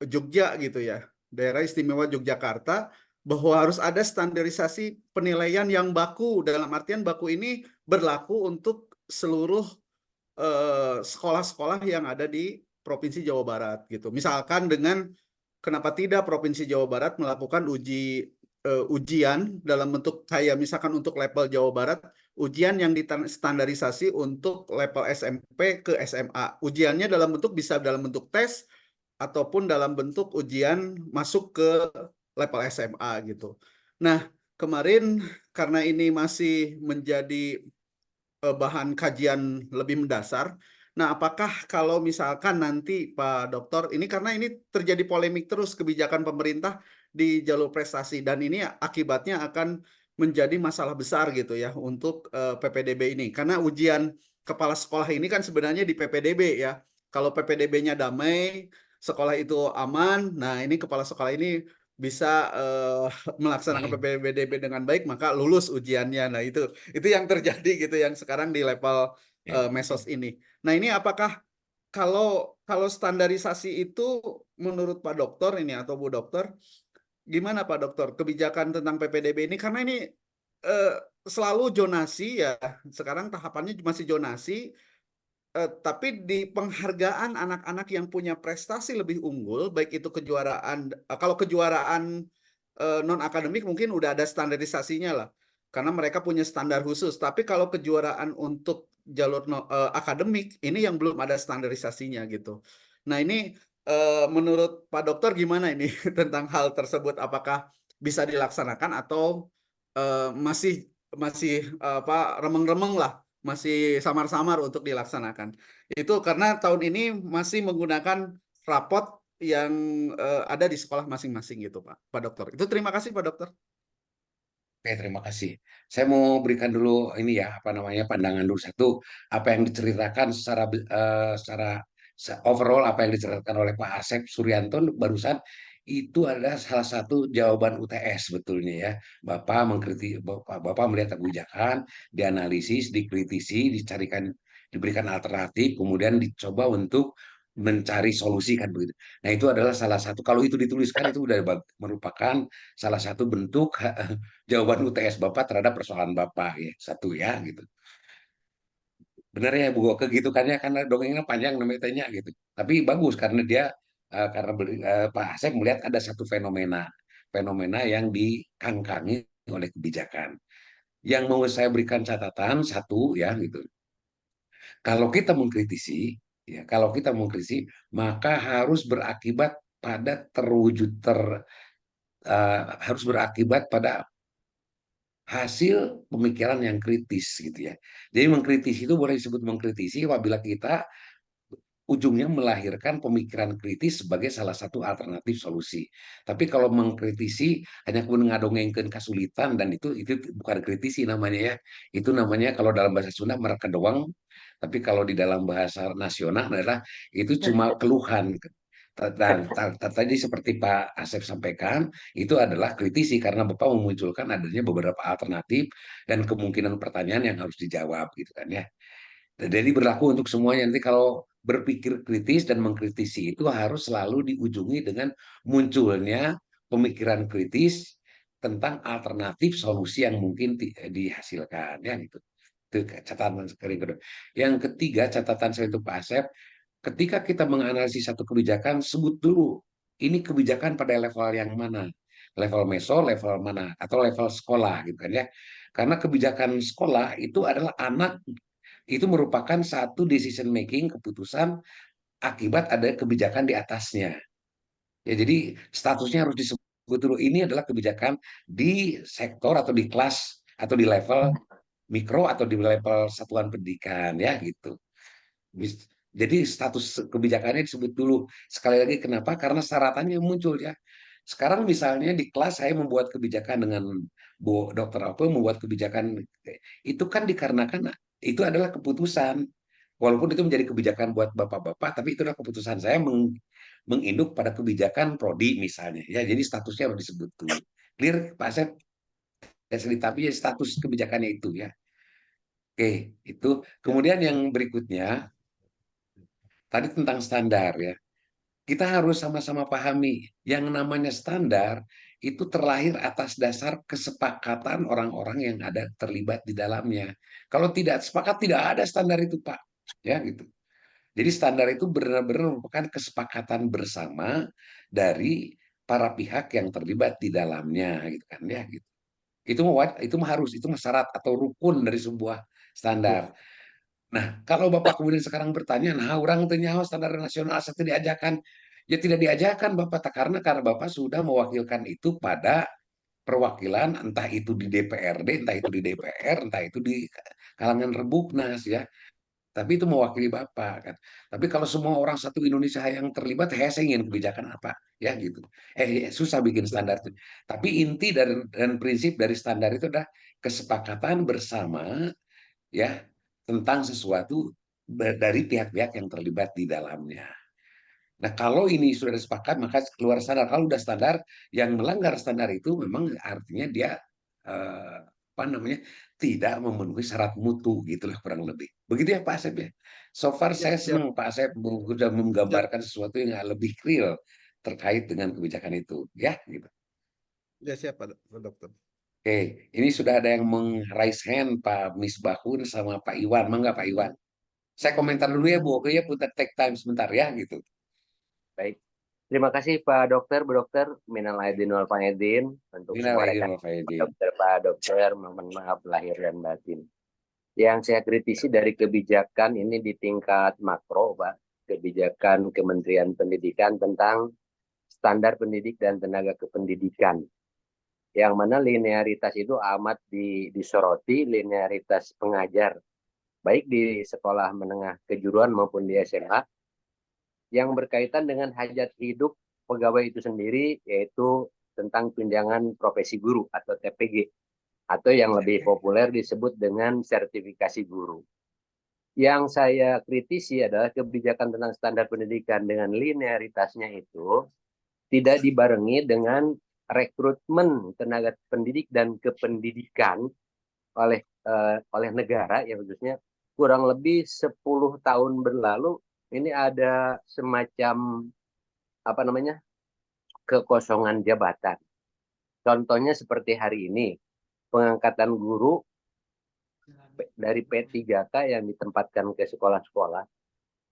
Jogja gitu ya, daerah istimewa Yogyakarta, bahwa harus ada standarisasi penilaian yang baku. Dalam artian baku ini berlaku untuk seluruh sekolah-sekolah yang ada di Provinsi Jawa Barat gitu. Misalkan dengan kenapa tidak Provinsi Jawa Barat melakukan ujian dalam bentuk kayak misalkan untuk level Jawa Barat, ujian yang distandarisasi untuk level SMP ke SMA. Ujiannya dalam bentuk bisa dalam bentuk tes ataupun dalam bentuk ujian masuk ke level SMA gitu. Nah, kemarin karena ini masih menjadi bahan kajian lebih mendasar, nah apakah kalau misalkan nanti Pak Dokter, ini karena ini terjadi polemik terus kebijakan pemerintah di jalur prestasi, dan ini akibatnya akan menjadi masalah besar gitu ya untuk PPDB ini. Karena ujian kepala sekolah ini kan sebenarnya di PPDB ya. Kalau PPDB-nya damai, sekolah itu aman, nah ini kepala sekolah ini bisa melaksanakan PPDB dengan baik, maka lulus ujiannya. Nah itu yang terjadi gitu yang sekarang di level mesos ini. Nah ini apakah kalau standarisasi itu menurut Pak Dokter ini atau Bu Dokter, gimana Pak Dokter kebijakan tentang PPDB ini, karena ini selalu zonasi ya, sekarang tahapannya masih zonasi. Tapi di penghargaan anak-anak yang punya prestasi lebih unggul, baik itu kejuaraan, kalau kejuaraan non akademik mungkin udah ada standarisasinya lah, karena mereka punya standar khusus. Tapi kalau kejuaraan untuk jalur akademik ini yang belum ada standarisasinya gitu. Nah ini menurut Pak Dokter gimana ini tentang hal tersebut? Apakah bisa dilaksanakan atau masih remeng-remeng lah, masih samar-samar untuk dilaksanakan? Itu karena tahun ini masih menggunakan rapot yang ada di sekolah masing-masing gitu Pak Dokter. Itu terima kasih Pak Dokter. Oke, terima kasih. Saya mau berikan dulu ini ya, apa namanya, pandangan dulu satu, apa yang diceritakan secara overall, apa yang diceritakan oleh Pak Asep Suryanto barusan, itu adalah salah satu jawaban UTS sebetulnya ya. Bapak melihat kebijakan, dianalisis, dikritisi, diberikan alternatif, kemudian dicoba untuk mencari solusi kan begitu. Nah, itu adalah salah satu, kalau itu dituliskan itu sudah merupakan salah satu bentuk jawaban UTS Bapak terhadap persoalan Bapak ya, satu ya gitu. Benar ya Bu Goke gitu kan ya, karena dongengnya panjang namanya tanya gitu. Tapi bagus karena dia Pak Asep melihat ada satu fenomena yang dikangkangi oleh kebijakan. Yang mau saya berikan catatan satu ya gitu. Kalau kita mengkritisi ya, kalau kita mengkritisi maka harus berakibat pada hasil pemikiran yang kritis gitu ya. Jadi mengkritisi itu boleh disebut mengkritisi apabila kita ujungnya melahirkan pemikiran kritis sebagai salah satu alternatif solusi. Tapi kalau mengkritisi hanya kemudian ngadongengkeun kesulitan, dan itu bukan kritisi namanya ya. Itu namanya kalau dalam bahasa Sunda mereka doang, tapi kalau di dalam bahasa nasional adalah itu cuma keluhan. Dan tadi seperti Pak Asep sampaikan, itu adalah kritisi karena Bapak memunculkan adanya beberapa alternatif dan kemungkinan pertanyaan yang harus dijawab gitu kan ya. Jadi berlaku untuk semuanya. Nanti kalau berpikir kritis dan mengkritisi itu harus selalu diujungi dengan munculnya pemikiran kritis tentang alternatif solusi yang mungkin dihasilkan ya gitu. Itu catatan kedua. Yang ketiga catatan saya itu Pak Asep, ketika kita menganalisis satu kebijakan, sebut dulu ini kebijakan pada level yang mana, level meso, level mana, atau level sekolah gitu kan ya. Karena kebijakan sekolah itu adalah anak, itu merupakan satu decision making, keputusan akibat ada kebijakan di atasnya. Ya, jadi statusnya harus disebut dulu. Ini adalah kebijakan di sektor atau di kelas atau di level mikro atau di level satuan pendidikan ya gitu. Jadi status kebijakannya disebut dulu. Sekali lagi kenapa? Karena syaratannya muncul ya. Sekarang misalnya di kelas saya membuat kebijakan dengan Bu Dokter apa membuat kebijakan itu kan dikarenakan itu adalah keputusan. Walaupun itu menjadi kebijakan buat bapak-bapak, tapi itu adalah keputusan saya menginduk pada kebijakan prodi misalnya. Ya, jadi statusnya harus disebut dulu. Clear Pak Asep? Tapi status kebijakannya itu ya. Oke, itu. Kemudian yang berikutnya tadi tentang standar ya. Kita harus sama-sama pahami yang namanya standar itu terlahir atas dasar kesepakatan orang-orang yang ada terlibat di dalamnya. Kalau tidak sepakat, tidak ada standar itu, Pak. Ya, gitu. Jadi standar itu benar-benar merupakan kesepakatan bersama dari para pihak yang terlibat di dalamnya, gitu kan ya, gitu. Itu harus, itu syarat atau rukun dari sebuah standar. Nah, kalau Bapak kemudian sekarang bertanya, nah orang tanya standar nasional saya diajarkan. Ya tidak diajarkan Bapak, karena Bapak sudah mewakilkan itu pada perwakilan, entah itu di DPRD, entah itu di DPR, entah itu di kalangan Rebuknas ya. Tapi itu mewakili Bapak kan. Tapi kalau semua orang satu Indonesia yang terlibat, saya ingin kebijakan apa ya gitu. Susah bikin standar itu. Tapi inti dan prinsip dari standar itu adalah kesepakatan bersama ya tentang sesuatu dari pihak-pihak yang terlibat di dalamnya. Nah, kalau ini sudah sepakat, maka keluar standar. Kalau sudah standar, yang melanggar standar itu memang artinya dia apa namanya tidak memenuhi syarat mutu, gitulah kurang lebih. Begitu ya Pak Asep ya. So far saya senang Pak Asep sudah menggambarkan sesuatu yang lebih real terkait dengan kebijakan itu, ya gitu. Ya siap Pak Dokter. Oke, ini sudah ada yang meng-raise hand Pak Misbahun sama Pak Iwan. Mangga Pak Iwan. Saya komentar dulu ya Bu, oke ya, putar take time sebentar ya gitu. Baik. Terima kasih Pak Dokter, Bu Dokter, minal aidin wal faizin untuk semua rekan Pak Dokter, mohon maaf lahir dan batin. Yang saya kritisi dari kebijakan ini di tingkat makro, Pak, kebijakan Kementerian Pendidikan tentang standar pendidik dan tenaga kependidikan. Yang mana linearitas itu amat disoroti, linearitas pengajar, baik di sekolah menengah kejuruan maupun di SMA, yang berkaitan dengan hajat hidup pegawai itu sendiri, yaitu tentang tunjangan profesi guru atau TPG, atau yang lebih populer disebut dengan sertifikasi guru. Yang saya kritisi adalah kebijakan tentang standar pendidikan dengan linearitasnya itu tidak dibarengi dengan rekrutmen tenaga pendidik dan kependidikan oleh negara, ya khususnya kurang lebih 10 tahun berlalu ini ada semacam apa namanya kekosongan jabatan. Contohnya seperti hari ini pengangkatan guru dari P3K yang ditempatkan ke sekolah-sekolah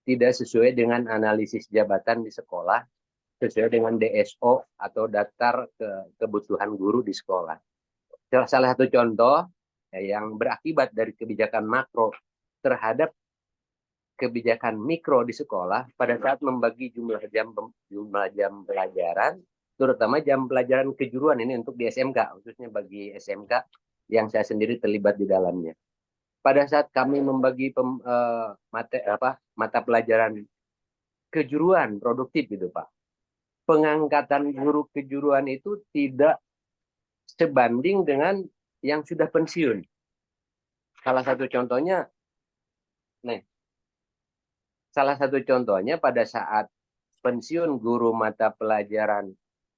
tidak sesuai dengan analisis jabatan di sekolah, sesuai dengan DSO atau daftar kebutuhan guru di sekolah. Salah satu contoh yang berakibat dari kebijakan makro terhadap kebijakan mikro di sekolah pada saat membagi jumlah jam pelajaran, terutama jam pelajaran kejuruan ini untuk di SMK, khususnya bagi SMK yang saya sendiri terlibat di dalamnya. Pada saat kami membagi mata pelajaran kejuruan produktif gitu Pak, pengangkatan guru kejuruan itu tidak sebanding dengan yang sudah pensiun. Salah satu contohnya pada saat pensiun guru mata pelajaran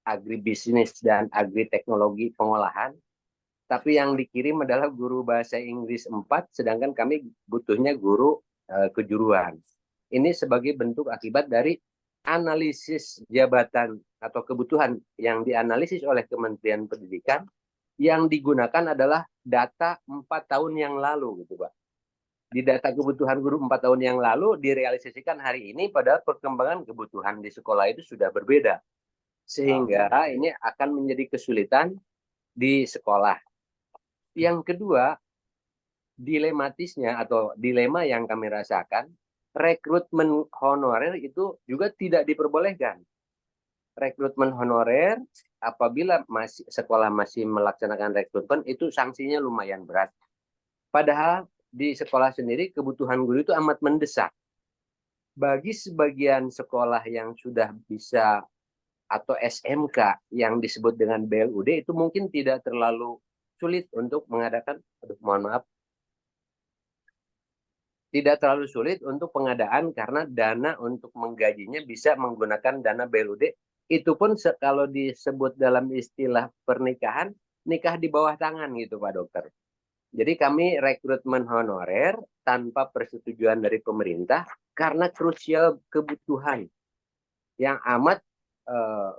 agribisnis dan agriteknologi pengolahan, tapi yang dikirim adalah guru bahasa Inggris 4, sedangkan kami butuhnya guru kejuruan. Ini sebagai bentuk akibat dari analisis jabatan atau kebutuhan yang dianalisis oleh Kementerian Pendidikan, yang digunakan adalah data 4 tahun yang lalu gitu Pak. Di data kebutuhan guru 4 tahun yang lalu direalisasikan hari ini, padahal perkembangan kebutuhan di sekolah itu sudah berbeda. Sehingga ini akan menjadi kesulitan di sekolah. Yang kedua, dilematisnya atau dilema yang kami rasakan, rekrutmen honorer itu juga tidak diperbolehkan. Rekrutmen honorer apabila sekolah masih melaksanakan rekrutmen itu sanksinya lumayan berat. Padahal di sekolah sendiri kebutuhan guru itu amat mendesak. Bagi sebagian sekolah yang sudah bisa atau SMK yang disebut dengan BLUD itu mungkin tidak terlalu sulit untuk mengadakan, tidak terlalu sulit untuk pengadaan karena dana untuk menggajinya bisa menggunakan dana BLUD itu pun kalau disebut dalam istilah pernikahan, nikah di bawah tangan gitu Pak Dokter. Jadi kami rekrutmen honorer tanpa persetujuan dari pemerintah karena krusial kebutuhan yang amat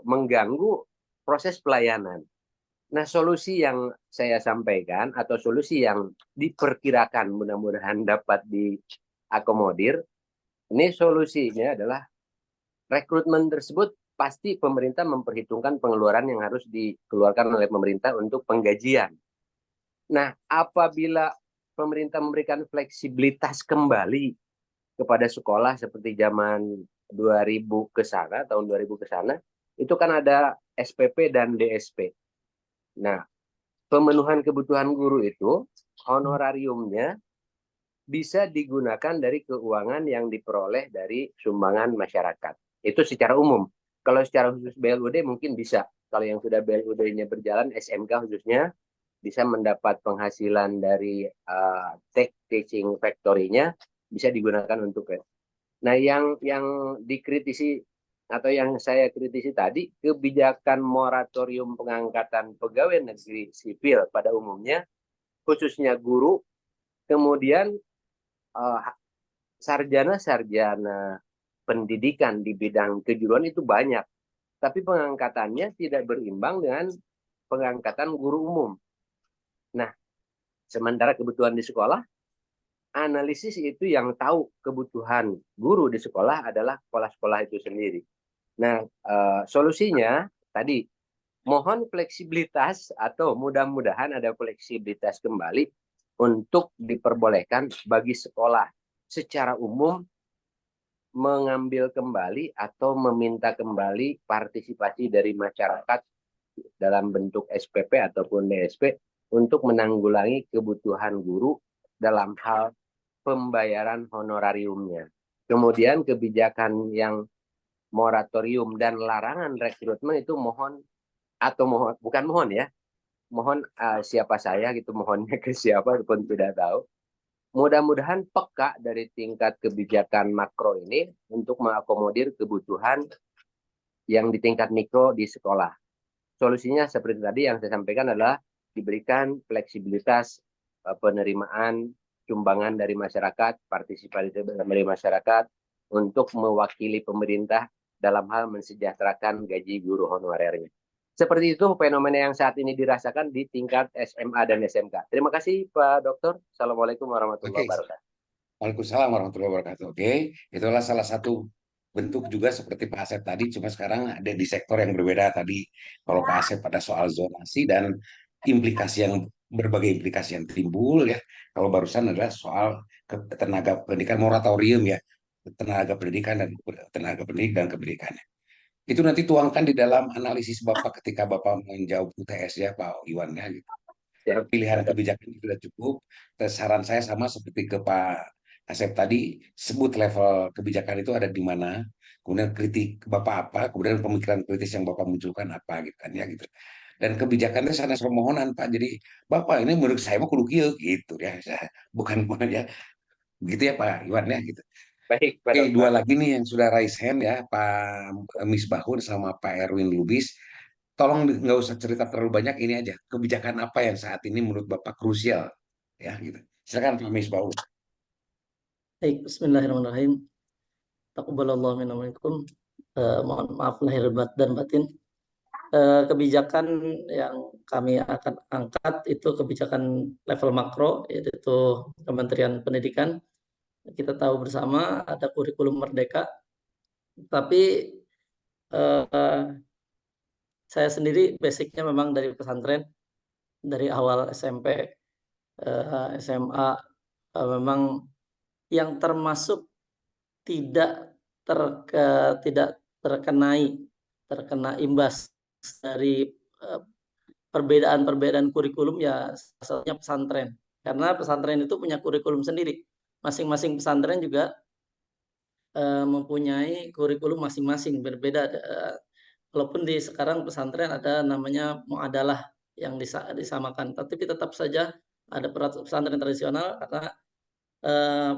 mengganggu proses pelayanan. Nah, solusi yang saya sampaikan atau solusi yang diperkirakan mudah-mudahan dapat diakomodir, ini solusinya adalah rekrutmen tersebut pasti pemerintah memperhitungkan pengeluaran yang harus dikeluarkan oleh pemerintah untuk penggajian. Nah, apabila pemerintah memberikan fleksibilitas kembali kepada sekolah seperti zaman 2000 ke sana, tahun 2000 ke sana, itu kan ada SPP dan DSP. Nah, pemenuhan kebutuhan guru itu, honorariumnya bisa digunakan dari keuangan yang diperoleh dari sumbangan masyarakat. Itu secara umum. Kalau secara khusus BLUD mungkin bisa. Kalau yang sudah BLUD-nya berjalan, SMK khususnya, bisa mendapat penghasilan dari teaching factory-nya, bisa digunakan untuk. Nah, yang dikritisi atau yang saya kritisi tadi, kebijakan moratorium pengangkatan pegawai negeri sipil pada umumnya, khususnya guru, kemudian sarjana-sarjana pendidikan di bidang kejuruan itu banyak, tapi pengangkatannya tidak berimbang dengan pengangkatan guru umum. Nah, sementara kebutuhan di sekolah, analisis itu yang tahu kebutuhan guru di sekolah adalah sekolah-sekolah itu sendiri. Nah, solusinya tadi mohon fleksibilitas atau mudah-mudahan ada fleksibilitas kembali untuk diperbolehkan bagi sekolah secara umum mengambil kembali atau meminta kembali partisipasi dari masyarakat dalam bentuk SPP ataupun DSP untuk menanggulangi kebutuhan guru dalam hal pembayaran honorariumnya. Kemudian kebijakan yang moratorium dan larangan rekrutmen itu mohon siapa saya gitu, mohonnya ke siapa pun tidak tahu. Mudah-mudahan peka dari tingkat kebijakan makro ini untuk mengakomodir kebutuhan yang di tingkat mikro di sekolah. Solusinya seperti tadi yang saya sampaikan adalah diberikan fleksibilitas penerimaan sumbangan dari masyarakat, partisipasi dari masyarakat untuk mewakili pemerintah dalam hal mensejahterakan gaji guru honorernya. Seperti itu fenomena yang saat ini dirasakan di tingkat SMA dan SMK. Terima kasih Pak Dokter. Assalamualaikum warahmatullahi wabarakatuh. Waalaikumsalam warahmatullahi wabarakatuh. Oke, itulah salah satu bentuk juga seperti Pak Asep tadi, cuma sekarang ada di sektor yang berbeda tadi. Kalau Pak Asep pada soal zonasi dan implikasi yang berbagai implikasi yang timbul ya. Kalau barusan adalah soal tenaga pendidikan moratorium ya, tenaga pendidik dan kependidikannya. Itu nanti tuangkan di dalam analisis Bapak ketika Bapak menjawab UTS ya Pak Iwan ya. Gitu. Pilihan kebijakan sudah cukup. Saran saya sama seperti ke Pak Asep tadi, sebut level kebijakan itu ada di mana, kemudian kritik Bapak apa, kemudian pemikiran kritis yang Bapak munculkan apa gitu kan ya gitu. Dan kebijakannya sanes permohonan Pak. Jadi Bapak ini menurut saya mah kudu kieu gitu ya. Bukan ya. Begitu ya Pak Iwan ya gitu. Baik, Pak Oke, dua lagi nih yang sudah raise hand ya, Pak Misbahun sama Pak Erwin Lubis. Tolong nggak usah cerita terlalu banyak, ini aja kebijakan apa yang saat ini menurut Bapak krusial ya gitu. Silakan Pak Misbahun. Baik, bismillahirrahmanirrahim. Taqabbalallahu minna wa minkum. Mohon maaf lahir dan batin. Kebijakan yang kami akan angkat itu kebijakan level makro, yaitu Kementerian Pendidikan. Kita tahu bersama ada kurikulum merdeka, tapi saya sendiri basicnya memang dari pesantren, dari awal SMP, SMA, memang yang termasuk tidak terkena imbas dari perbedaan kurikulum ya salah satunya pesantren, karena pesantren itu punya kurikulum sendiri. Masing-masing pesantren juga mempunyai kurikulum masing-masing berbeda. Walaupun di sekarang pesantren ada namanya muadalah yang disamakan, tapi tetap saja ada pesantren tradisional karena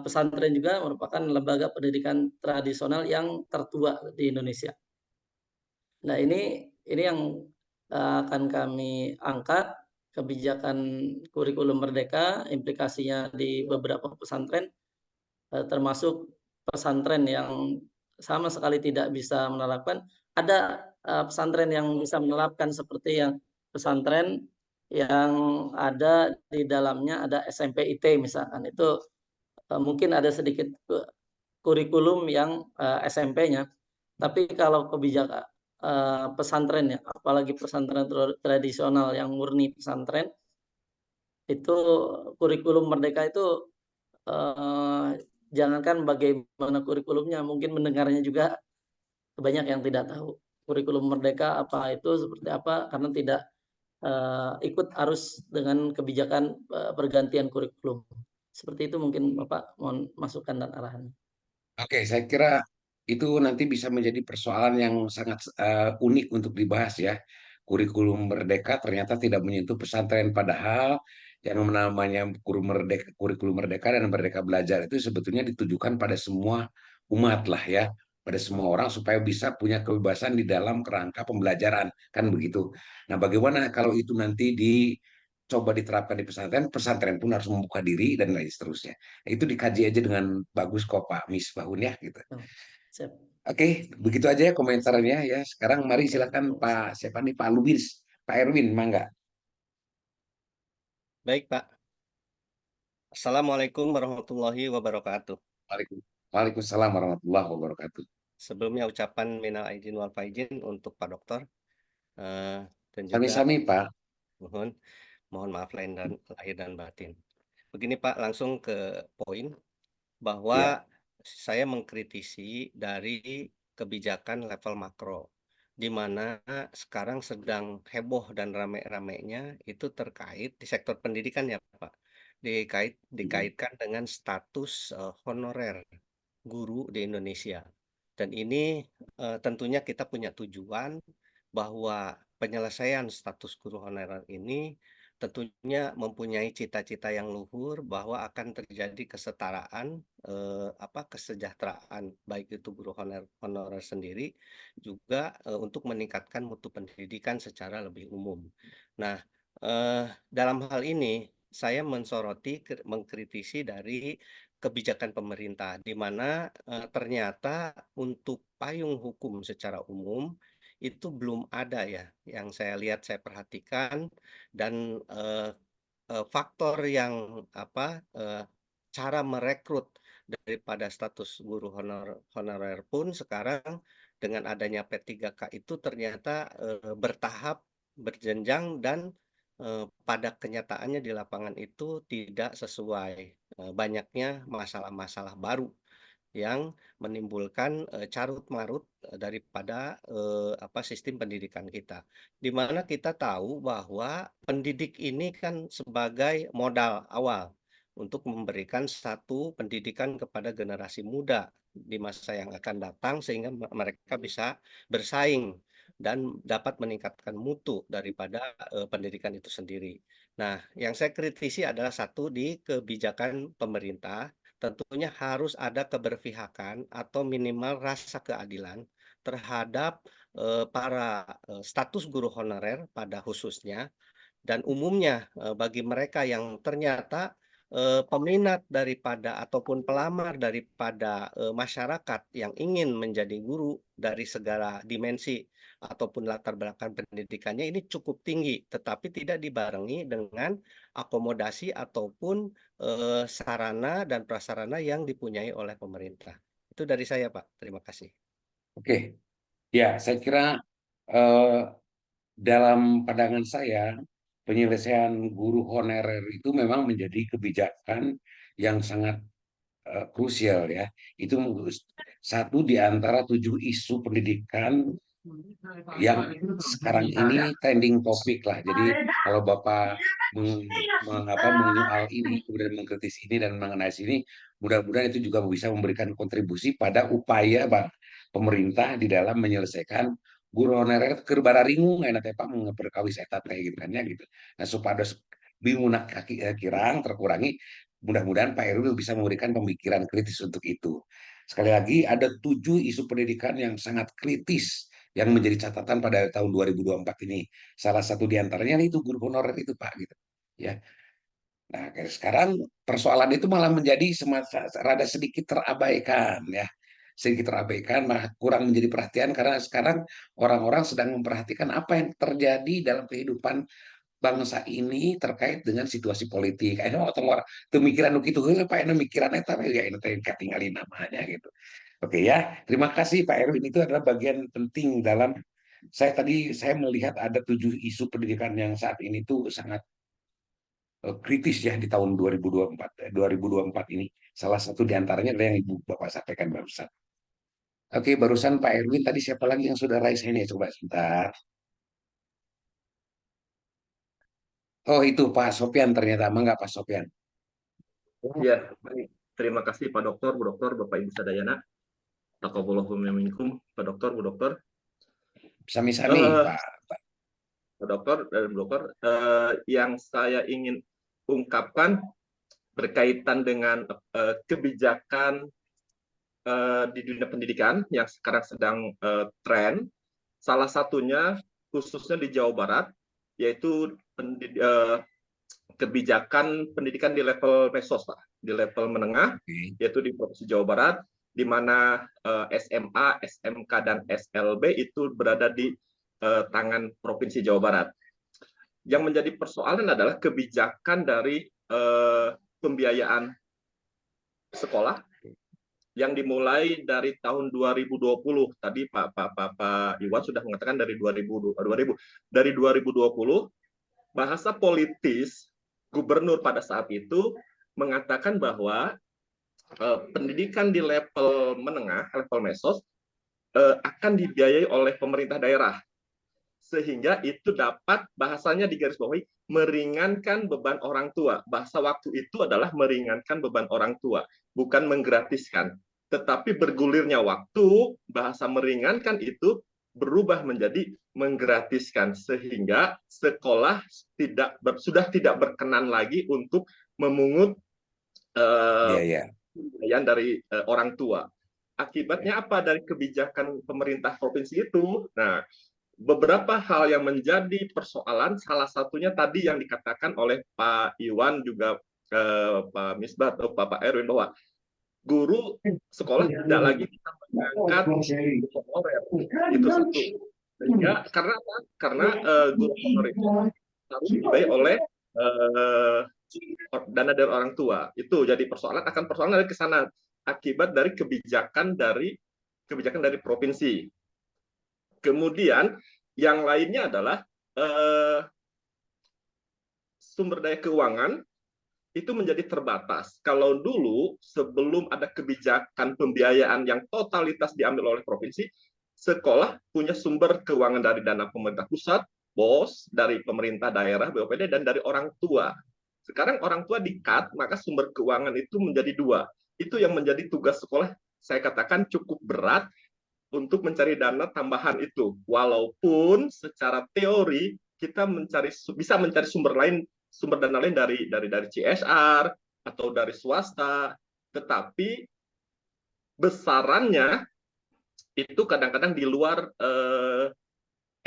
pesantren juga merupakan lembaga pendidikan tradisional yang tertua di Indonesia. Nah, ini yang akan kami angkat, kebijakan kurikulum merdeka, implikasinya di beberapa pesantren, termasuk pesantren yang sama sekali tidak bisa menerapkan. Ada pesantren yang bisa menerapkan, seperti yang pesantren yang ada di dalamnya ada SMP IT misalkan. Itu mungkin ada sedikit kurikulum yang SMP-nya. Tapi kalau kebijakan pesantren ya, apalagi pesantren tradisional yang murni pesantren, itu kurikulum merdeka itu jangankan bagaimana kurikulumnya, mungkin mendengarnya juga banyak yang tidak tahu kurikulum merdeka apa itu seperti apa, karena tidak ikut arus dengan kebijakan pergantian kurikulum. Seperti itu mungkin Bapak, mohon masukan dan arahan. Oke, saya kira itu nanti bisa menjadi persoalan yang sangat unik untuk dibahas ya. Kurikulum merdeka ternyata tidak menyentuh pesantren, padahal yang namanya kurikulum merdeka dan merdeka belajar itu sebetulnya ditujukan pada semua umat lah ya, pada semua orang supaya bisa punya kebebasan di dalam kerangka pembelajaran, kan begitu. Nah, bagaimana kalau itu nanti coba diterapkan di pesantren, pesantren pun harus membuka diri dan lain seterusnya. Itu dikaji aja dengan bagus kok Pak Misbahun ya gitu. Siap. Oke, begitu aja ya komentarnya ya. Sekarang mari silakan Pak siapa nih Pak Lubis, Pak Erwin, mangga. Baik Pak. Assalamualaikum warahmatullahi wabarakatuh. Waalaikumsalam warahmatullahi wabarakatuh. Sebelumnya ucapan minal aidin wal faizin untuk Pak Dokter dan juga Sami-sami Pak. Mohon maaf lahir dan batin. Begini Pak, langsung ke poin bahwa saya mengkritisi dari kebijakan level makro, di mana sekarang sedang heboh dan rame-ramenya itu terkait di sektor pendidikan ya Pak, dikaitkan dengan status honorer guru di Indonesia. Dan ini tentunya kita punya tujuan bahwa penyelesaian status guru honorer ini tentunya mempunyai cita-cita yang luhur bahwa akan terjadi kesetaraan, kesejahteraan baik itu guru honorer sendiri juga untuk meningkatkan mutu pendidikan secara lebih umum. Nah, dalam hal ini saya mengkritisi dari kebijakan pemerintah, di mana ternyata untuk payung hukum secara umum itu belum ada ya, yang saya lihat, saya perhatikan, dan faktor yang cara merekrut daripada status guru honorer pun sekarang dengan adanya P3K itu ternyata bertahap, berjenjang, dan pada kenyataannya di lapangan itu tidak sesuai. Banyaknya masalah-masalah baru yang menimbulkan carut marut daripada sistem pendidikan kita, di mana kita tahu bahwa pendidik ini kan sebagai modal awal untuk memberikan satu pendidikan kepada generasi muda di masa yang akan datang, sehingga mereka bisa bersaing dan dapat meningkatkan mutu daripada pendidikan itu sendiri. Nah, yang saya kritisi adalah satu, di kebijakan pemerintah tentunya harus ada keberpihakan atau minimal rasa keadilan terhadap para status guru honorer pada khususnya, dan umumnya bagi mereka yang ternyata peminat daripada ataupun pelamar daripada masyarakat yang ingin menjadi guru dari segala dimensi ataupun latar belakang pendidikannya ini cukup tinggi, tetapi tidak dibarengi dengan akomodasi ataupun sarana dan prasarana yang dipunyai oleh pemerintah. Itu dari saya, Pak. Terima kasih. Oke, ya saya kira dalam pandangan saya penyelesaian guru honorer itu memang menjadi kebijakan yang sangat krusial ya. Itu satu di antara 7 isu pendidikan yang sekarang ini trending topik lah. Jadi kalau Bapak menyoal ini, kemudian mengkritisi ini dan mengenai sini, mudah-mudahan itu juga bisa memberikan kontribusi pada upaya pemerintah di dalam menyelesaikan guru honorer keur bararingu nggak nanti Pak mengeperkawis etat kayak gitu kan ya gitu. Nah supaya bimunak kirang terkurangi, mudah-mudahan Pak Erwin bisa memberikan pemikiran kritis untuk itu. Sekali lagi ada 7 isu pendidikan yang sangat kritis yang menjadi catatan pada tahun 2024 ini. Salah satu diantaranya itu guru honorer itu Pak gitu. Ya. Nah, sekarang persoalan itu malah menjadi rada sedikit terabaikan ya. Sedikit terabaikan, malah kurang menjadi perhatian karena sekarang orang-orang sedang memperhatikan apa yang terjadi dalam kehidupan bangsa ini terkait dengan situasi politik. Ayo orang pemikiran gitu, Pak Eno mikiran eta ya ini tinggalin namanya gitu. Oke ya, terima kasih Pak Erwin, itu adalah bagian penting dalam saya melihat ada 7 isu pendidikan yang saat ini tuh sangat kritis ya di tahun 2024 ini. Salah satu diantaranya adalah yang Ibu Bapak sampaikan barusan. Oke, barusan Pak Erwin, tadi siapa lagi yang sudah raise ini? Coba sebentar. Oh itu Pak Sopyan ternyata, enggak Pak Sopyan. Ya, baik. Terima kasih Pak Dokter, Bu Dokter, Bapak Ibu Sadayana. Taqabbalallahu minkum, Pak Dokter, Bu Dokter. Sami-sami Pak Dokter dan Bu Dokter, yang saya ingin ungkapkan berkaitan dengan kebijakan di dunia pendidikan yang sekarang sedang tren, salah satunya khususnya di Jawa Barat, yaitu kebijakan pendidikan di level mesos, Pak, di level menengah, yaitu di Provinsi Jawa Barat, di mana SMA, SMK, dan SLB itu berada di tangan Provinsi Jawa Barat. Yang menjadi persoalan adalah kebijakan dari pembiayaan sekolah yang dimulai dari tahun 2020. Tadi Pak Iwan sudah mengatakan dari 2020. Bahasa politis gubernur pada saat itu mengatakan bahwa pendidikan di level menengah, level mesos, akan dibiayai oleh pemerintah daerah. Sehingga itu dapat bahasanya digarisbawahi meringankan beban orang tua. Bahasa waktu itu adalah meringankan beban orang tua, bukan menggratiskan. Tetapi bergulirnya waktu, bahasa meringankan itu berubah menjadi menggratiskan, sehingga sekolah sudah tidak berkenan lagi untuk memungut pembiayaan dari orang tua. Akibatnya apa dari kebijakan pemerintah provinsi itu? Nah, beberapa hal yang menjadi persoalan, salah satunya tadi yang dikatakan oleh Pak Iwan juga Pak Misbah atau Pak Erwin, bahwa guru sekolah tidak lagi bisa mengangkat honorer. Itu satu. Sehingga karena apa? Karena guru honorer itu harus dibayar oleh dana dari orang tua. Itu jadi persoalan, akan persoalan dari ke sana akibat dari kebijakan dari provinsi. Kemudian yang lainnya adalah sumber daya keuangan itu menjadi terbatas. Kalau dulu sebelum ada kebijakan pembiayaan yang totalitas diambil oleh provinsi, sekolah punya sumber keuangan dari dana pemerintah pusat, BOS, dari pemerintah daerah, BOPD, dan dari orang tua. Sekarang orang tua di-cut, maka sumber keuangan itu menjadi 2. Itu yang menjadi tugas sekolah, saya katakan cukup berat untuk mencari dana tambahan itu. Walaupun secara teori kita bisa mencari sumber dana lain dari CSR atau dari swasta, tetapi besarannya itu kadang-kadang di luar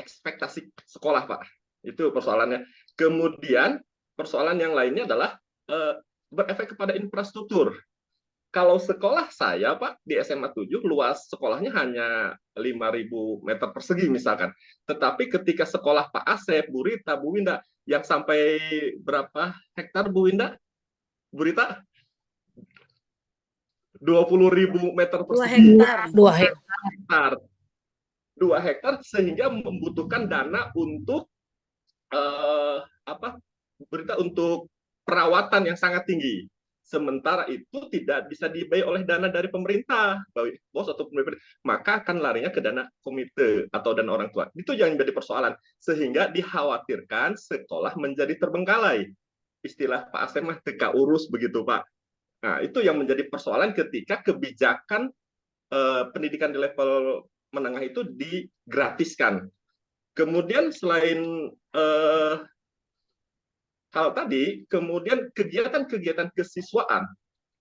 ekspektasi sekolah, Pak. Itu persoalannya. Kemudian persoalan yang lainnya adalah berefek kepada infrastruktur. Kalau sekolah saya, Pak, di SMA 7, luas sekolahnya hanya 5.000 meter persegi misalkan. Tetapi ketika sekolah Pak Asep, Bu Rita, Bu Winda, yang sampai berapa hektar, Bu Winda? Bu Rita? 20.000 meter persegi. 2 hektar. 2 hektar, sehingga membutuhkan dana untuk berita untuk perawatan yang sangat tinggi. Sementara itu tidak bisa dibayar oleh dana dari pemerintah, BOS atau pemerintah, maka akan larinya ke dana komite atau dana orang tua. Itu yang menjadi persoalan, sehingga dikhawatirkan sekolah menjadi terbengkalai. Istilah Pak Asep mah teka urus begitu, Pak. Nah, itu yang menjadi persoalan ketika kebijakan pendidikan di level menengah itu digratiskan. Kemudian selain hal tadi, kemudian kegiatan kesiswaan.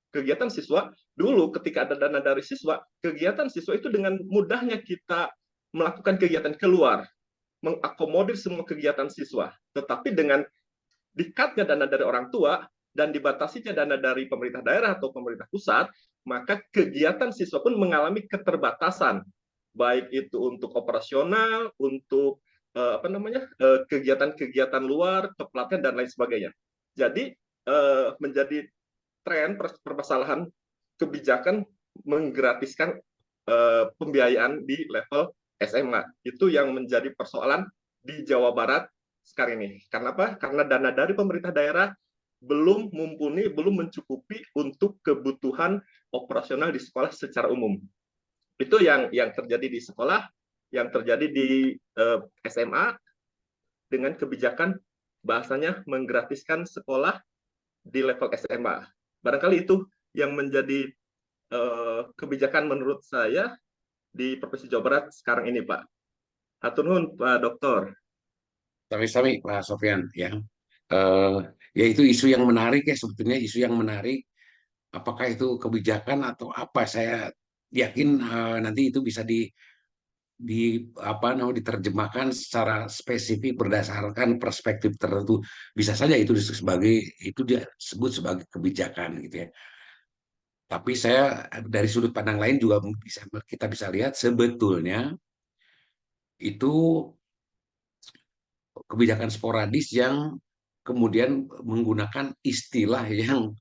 Kegiatan siswa, dulu ketika ada dana dari siswa, kegiatan siswa itu dengan mudahnya kita melakukan kegiatan keluar, mengakomodir semua kegiatan siswa. Tetapi dengan di-cut-nya dana dari orang tua dan dibatasinya dana dari pemerintah daerah atau pemerintah pusat, maka kegiatan siswa pun mengalami keterbatasan, baik itu untuk operasional, untuk kegiatan-kegiatan luar, kepelatihan dan lain sebagainya. Jadi menjadi tren permasalahan kebijakan menggratiskan pembiayaan di level SMA. Itu yang menjadi persoalan di Jawa Barat sekarang ini. Karena apa? Karena dana dari pemerintah daerah belum mumpuni, belum mencukupi untuk kebutuhan operasional di sekolah secara umum. Itu yang terjadi di sekolah, yang terjadi di SMA dengan kebijakan bahasanya menggratiskan sekolah di level SMA. Barangkali itu yang menjadi kebijakan menurut saya di Provinsi Jawa Barat sekarang ini, Pak. Hatur nuhun, Pak Dokter. Sami-sami, Pak Sofyan. Ya, itu isu yang menarik ya, sebetulnya isu yang menarik. Apakah itu kebijakan atau apa? Saya yakin nanti itu bisa diterjemahkan secara spesifik berdasarkan perspektif tertentu. Bisa saja itu disebut sebagai kebijakan gitu ya. Tapi saya dari sudut pandang lain juga kita bisa lihat sebetulnya itu kebijakan sporadis yang kemudian menggunakan istilah yang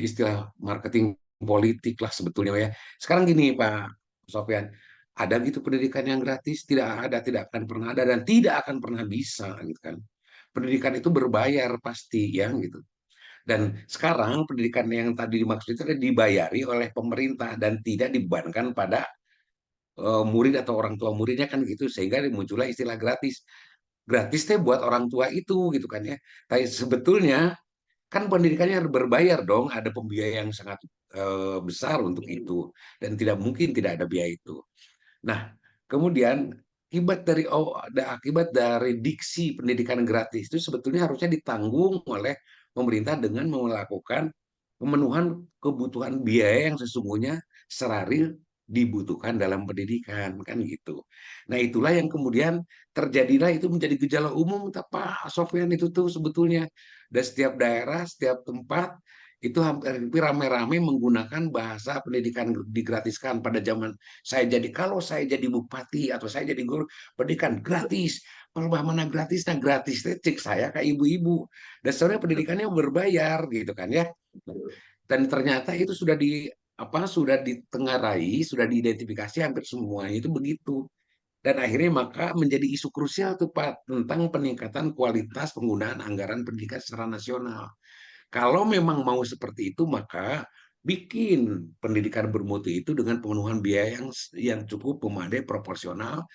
istilah marketing politik lah sebetulnya ya. Sekarang gini Pak Sofyan, ada gitu pendidikan yang gratis? Tidak ada, tidak akan pernah ada dan tidak akan pernah bisa gitu kan. Pendidikan itu berbayar pasti ya gitu. Dan sekarang pendidikan yang tadi dimaksud itu dibayari oleh pemerintah dan tidak dibebankan pada murid atau orang tua muridnya kan gitu, sehingga muncullah istilah gratis. Gratis teh buat orang tua itu gitu kan ya. Tapi sebetulnya kan pendidikannya berbayar dong, ada pembiayaan yang sangat besar untuk itu dan tidak mungkin tidak ada biaya itu. Nah, kemudian akibat dari diksi pendidikan gratis itu sebetulnya harusnya ditanggung oleh pemerintah dengan melakukan pemenuhan kebutuhan biaya yang sesungguhnya secara real dibutuhkan dalam pendidikan kan gitu. Nah, itulah yang kemudian terjadilah itu menjadi gejala umum Pak Sofyan itu tuh sebetulnya. Dan setiap daerah, setiap tempat itu hampir rame-rame menggunakan bahasa pendidikan digratiskan pada zaman kalau saya jadi bupati atau saya jadi guru, pendidikan gratis. Kalau mana gratisnya gratis, cek saya ke ibu-ibu. Dan sebenarnya pendidikannya berbayar gitu kan ya. Dan ternyata itu sudah ditengarai, sudah diidentifikasi hampir semuanya itu begitu. Dan akhirnya maka menjadi isu krusial tuh Pak tentang peningkatan kualitas penggunaan anggaran pendidikan secara nasional. Kalau memang mau seperti itu maka bikin pendidikan bermutu itu dengan pemenuhan biaya yang cukup memadai, proporsional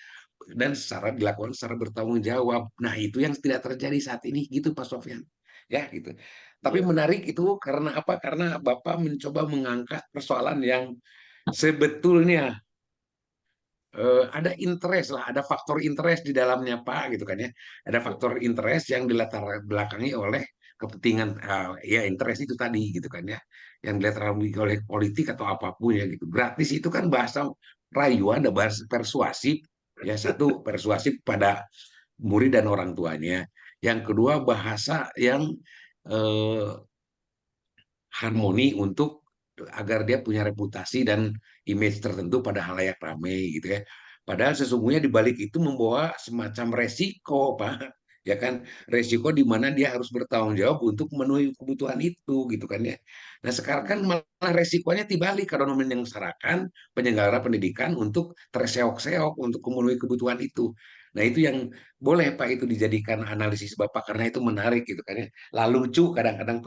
dan dilakukan secara bertanggung jawab. Nah, itu yang tidak terjadi saat ini gitu Pak Sofyan. Ya, gitu. Tapi menarik itu karena apa? Karena Bapak mencoba mengangkat persoalan yang sebetulnya ada interest lah, ada faktor interest di dalamnya Pak gitu kan ya. Ada faktor interest yang dilatar belakangi oleh kepentingan interest itu tadi gitu kan ya. Yang dilatar belakangi oleh politik atau apapun ya gitu. Gratis itu kan bahasa rayuan, ada bahasa persuasif ya, satu persuasif pada murid dan orang tuanya. Yang kedua bahasa yang harmoni untuk agar dia punya reputasi dan image tertentu pada halayak ramai gitu ya. Padahal sesungguhnya di balik itu membawa semacam resiko, Pak. Ya kan, resiko di mana dia harus bertanggung jawab untuk memenuhi kebutuhan itu gitu kan ya. Nah, sekarang kan malah resikonya dibalik karena menyengsarakan penyelenggara pendidikan untuk terseok-seok untuk memenuhi kebutuhan itu. Nah, itu yang boleh Pak itu dijadikan analisis Bapak karena itu menarik gitu kan ya. Lalu lucu kadang-kadang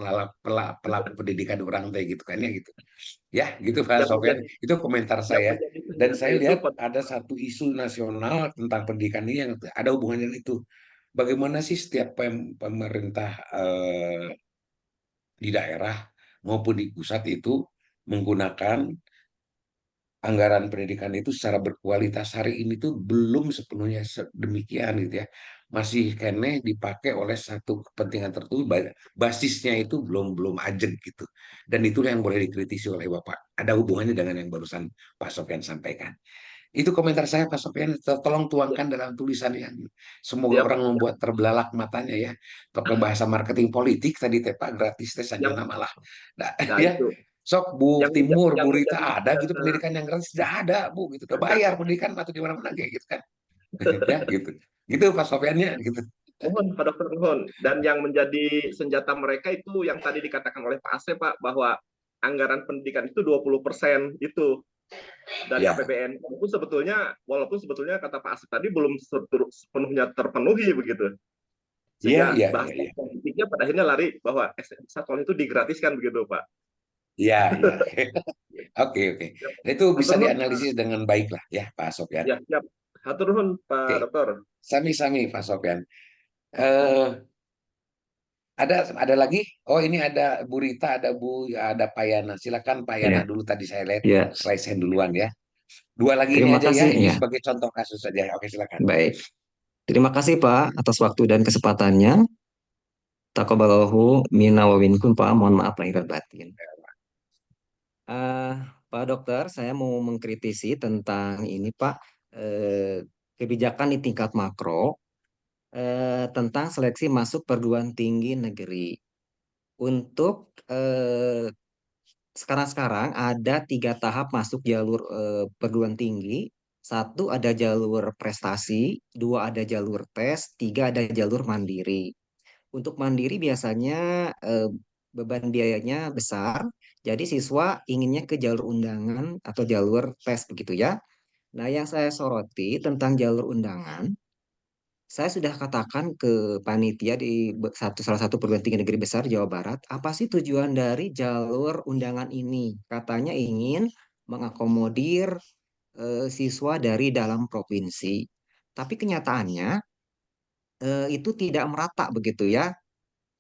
pelaku pendidikan orang kayak gitu kan ya gitu. Ya, gitu Pak Sofyan. Itu komentar saya. Dan saya lihat ada satu isu nasional tentang pendidikan ini yang ada hubungannya dengan itu. Bagaimana sih setiap pemerintah di daerah maupun di pusat itu menggunakan anggaran pendidikan itu secara berkualitas hari ini tuh belum sepenuhnya demikian gitu ya. Masih kene dipakai oleh satu kepentingan tertentu, basisnya itu belum ajeg gitu. Dan itulah yang boleh dikritisi oleh Bapak. Ada hubungannya dengan yang barusan Pak Sofyan sampaikan. Itu komentar saya Pak Sofian, tolong tuangkan dalam tulisan yang semoga Siap. orang membuat terbelalak matanya ya. Pakai bahasa marketing politik tadi teh Pak, gratis teh saja malah. Nah, Nah, ya. itu Sok Bu Timur, Bu Rita menjadi ada gitu pendidikan yang gratis, tidak ada Bu, gitu. Udah bayar pendidikan atau di mana-mana kayak gitu kan. Ya gitu. Gitu Pak Sofiannya gitu. mohon Pak Dokter mohon. Dan yang menjadi senjata mereka itu yang tadi dikatakan oleh Pak Asep Pak, bahwa anggaran pendidikan itu 20% itu dari Ya. APBN. Walaupun sebetulnya kata Pak Asep tadi belum sepenuhnya terpenuhi begitu. Iya, Sehingga iya, bahasa iya. politiknya pada akhirnya lari bahwa sekolah itu digratiskan begitu Pak. Iya, iya. Oke, oke. Nah, itu bisa dianalisis dengan baik lah ya Pak Sofian. Ya, siap. Hatur nuhun Pak Oke. Dokter. Sami-sami Pak Sofian. Ada lagi? Oh, ini ada Bu Rita, ada Pak Yana. Silakan Pak Yana Iya. dulu, tadi saya lihat Iya. raise hand duluan ya. Dua lagi ini Terima aja ya. kasih, Ini ya. sebagai contoh kasus saja. Oke, silakan. Baik. Terima kasih Pak atas waktu dan kesempatannya. Taqabbalallahu minna wa minkum Pak. Mohon maaf lahir dan batin. Pak Dokter, saya mau mengkritisi tentang ini Pak, kebijakan di tingkat makro tentang seleksi masuk perguruan tinggi negeri. Untuk sekarang ada 3 tahap masuk jalur perguruan tinggi. 1 ada jalur prestasi, 2 ada jalur tes, 3 ada jalur mandiri. Untuk mandiri biasanya beban biayanya besar, jadi siswa inginnya ke jalur undangan atau jalur tes begitu ya. Nah, yang saya soroti tentang jalur undangan, saya sudah katakan ke panitia di salah satu perguruan tinggi negeri besar Jawa Barat, apa sih tujuan dari jalur undangan ini? Katanya ingin mengakomodir siswa dari dalam provinsi. Tapi kenyataannya itu tidak merata begitu ya.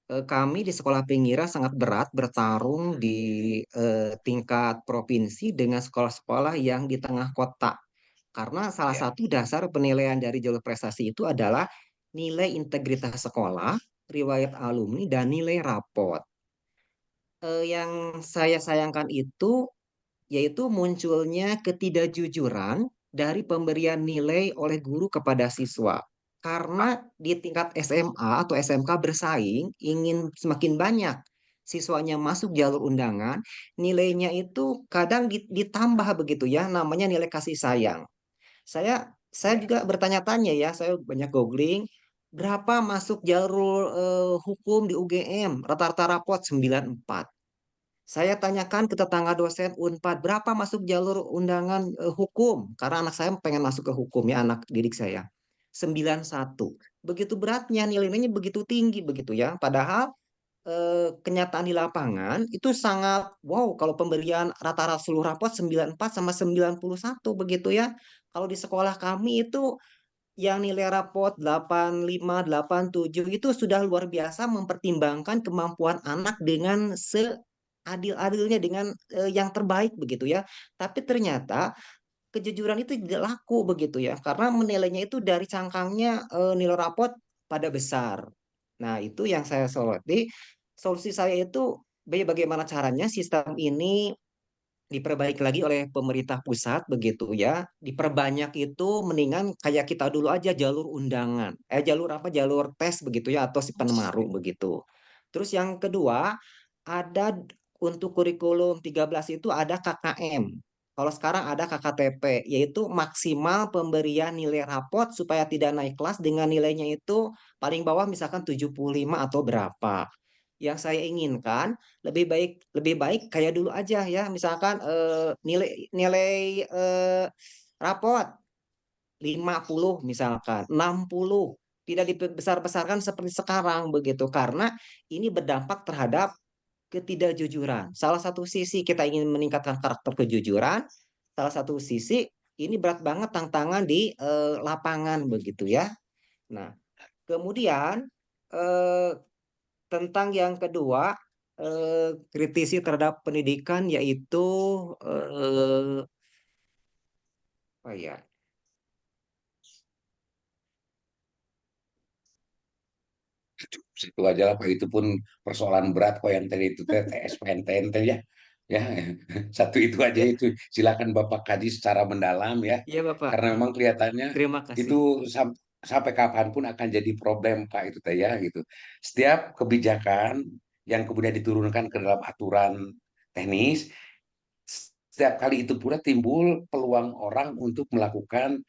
Kami di sekolah Pingira sangat berat bertarung di tingkat provinsi dengan sekolah-sekolah yang di tengah kota. Karena salah satu dasar penilaian dari jalur prestasi itu adalah nilai integritas sekolah, riwayat alumni, dan nilai rapot. Yang saya sayangkan itu yaitu munculnya ketidakjujuran dari pemberian nilai oleh guru kepada siswa. Karena di tingkat SMA atau SMK bersaing, ingin semakin banyak siswanya masuk jalur undangan, nilainya itu kadang ditambah begitu ya, namanya nilai kasih sayang. Saya juga bertanya-tanya ya, saya banyak googling, berapa masuk jalur hukum di UGM, rata-rata rapot 94. Saya tanyakan ke tetangga dosen Unpad, berapa masuk jalur undangan hukum? Karena anak saya pengen masuk ke hukum ya, anak didik saya. 91. Begitu beratnya, nilainya begitu tinggi begitu ya. Padahal kenyataan di lapangan itu sangat wow, kalau pemberian rata-rata seluruh rapot 94 sama 91 begitu ya. Kalau di sekolah kami itu yang nilai rapot 85, 87 itu sudah luar biasa mempertimbangkan kemampuan anak dengan adil-adilnya dengan yang terbaik begitu ya. Tapi ternyata kejujuran itu tidak laku begitu ya, karena menilainya itu dari cangkangnya nilai rapot pada besar. Nah, itu yang saya soroti. Solusi saya itu bagaimana caranya sistem ini diperbaiki lagi oleh pemerintah pusat begitu ya. Diperbanyak itu mendingan kayak kita dulu aja jalur undangan. Jalur apa? Jalur tes begitu ya atau si penemaru begitu. Terus yang kedua, ada untuk kurikulum 13 itu ada KKM. Kalau sekarang ada KKTP, yaitu maksimal pemberian nilai rapot supaya tidak naik kelas dengan nilainya itu paling bawah misalkan 75 atau berapa. Yang saya inginkan lebih baik kayak dulu aja ya, misalkan nilai nilai rapot 50 misalkan 60, tidak dibesar-besarkan seperti sekarang begitu, karena ini berdampak terhadap ketidakjujuran. Salah satu sisi kita ingin meningkatkan karakter kejujuran, salah satu sisi ini berat banget tantangan di lapangan begitu ya. Nah, kemudian eh, tentang yang kedua, kritisi terhadap pendidikan yaitu apa ya? Itu aja lah Pak, itu pun persoalan berat kok yang tadi itu TS PNTN ya. Ya, satu itu aja Ya, itu. Silakan Bapak kaji secara mendalam ya. iya Bapak. Karena memang kelihatannya Terima kasih. itu sampai kapanpun akan jadi problem Pak itu teh ya gitu. Setiap kebijakan yang kemudian diturunkan ke dalam aturan teknis, setiap kali itu pula timbul peluang orang untuk melakukan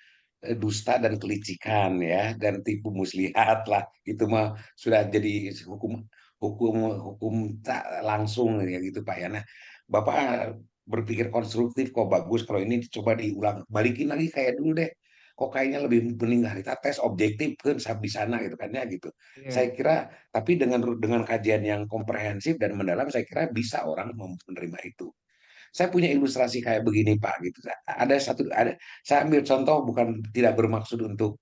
dusta dan kelicikan ya dan tipu muslihat lah itu mah sudah jadi hukum hukum hukum tak langsung ya gitu Pak ya. Nah, Bapak berpikir konstruktif kok bagus kalau ini coba diulang balikin lagi kayak dulu deh. Kok kayaknya lebih mending kita tes objektif kan di sana gitu kan ya gitu. Saya Iya. kira tapi dengan kajian yang komprehensif dan mendalam saya kira bisa orang menerima itu. Saya punya ilustrasi kayak begini Pak gitu. Saya ambil contoh bukan tidak bermaksud untuk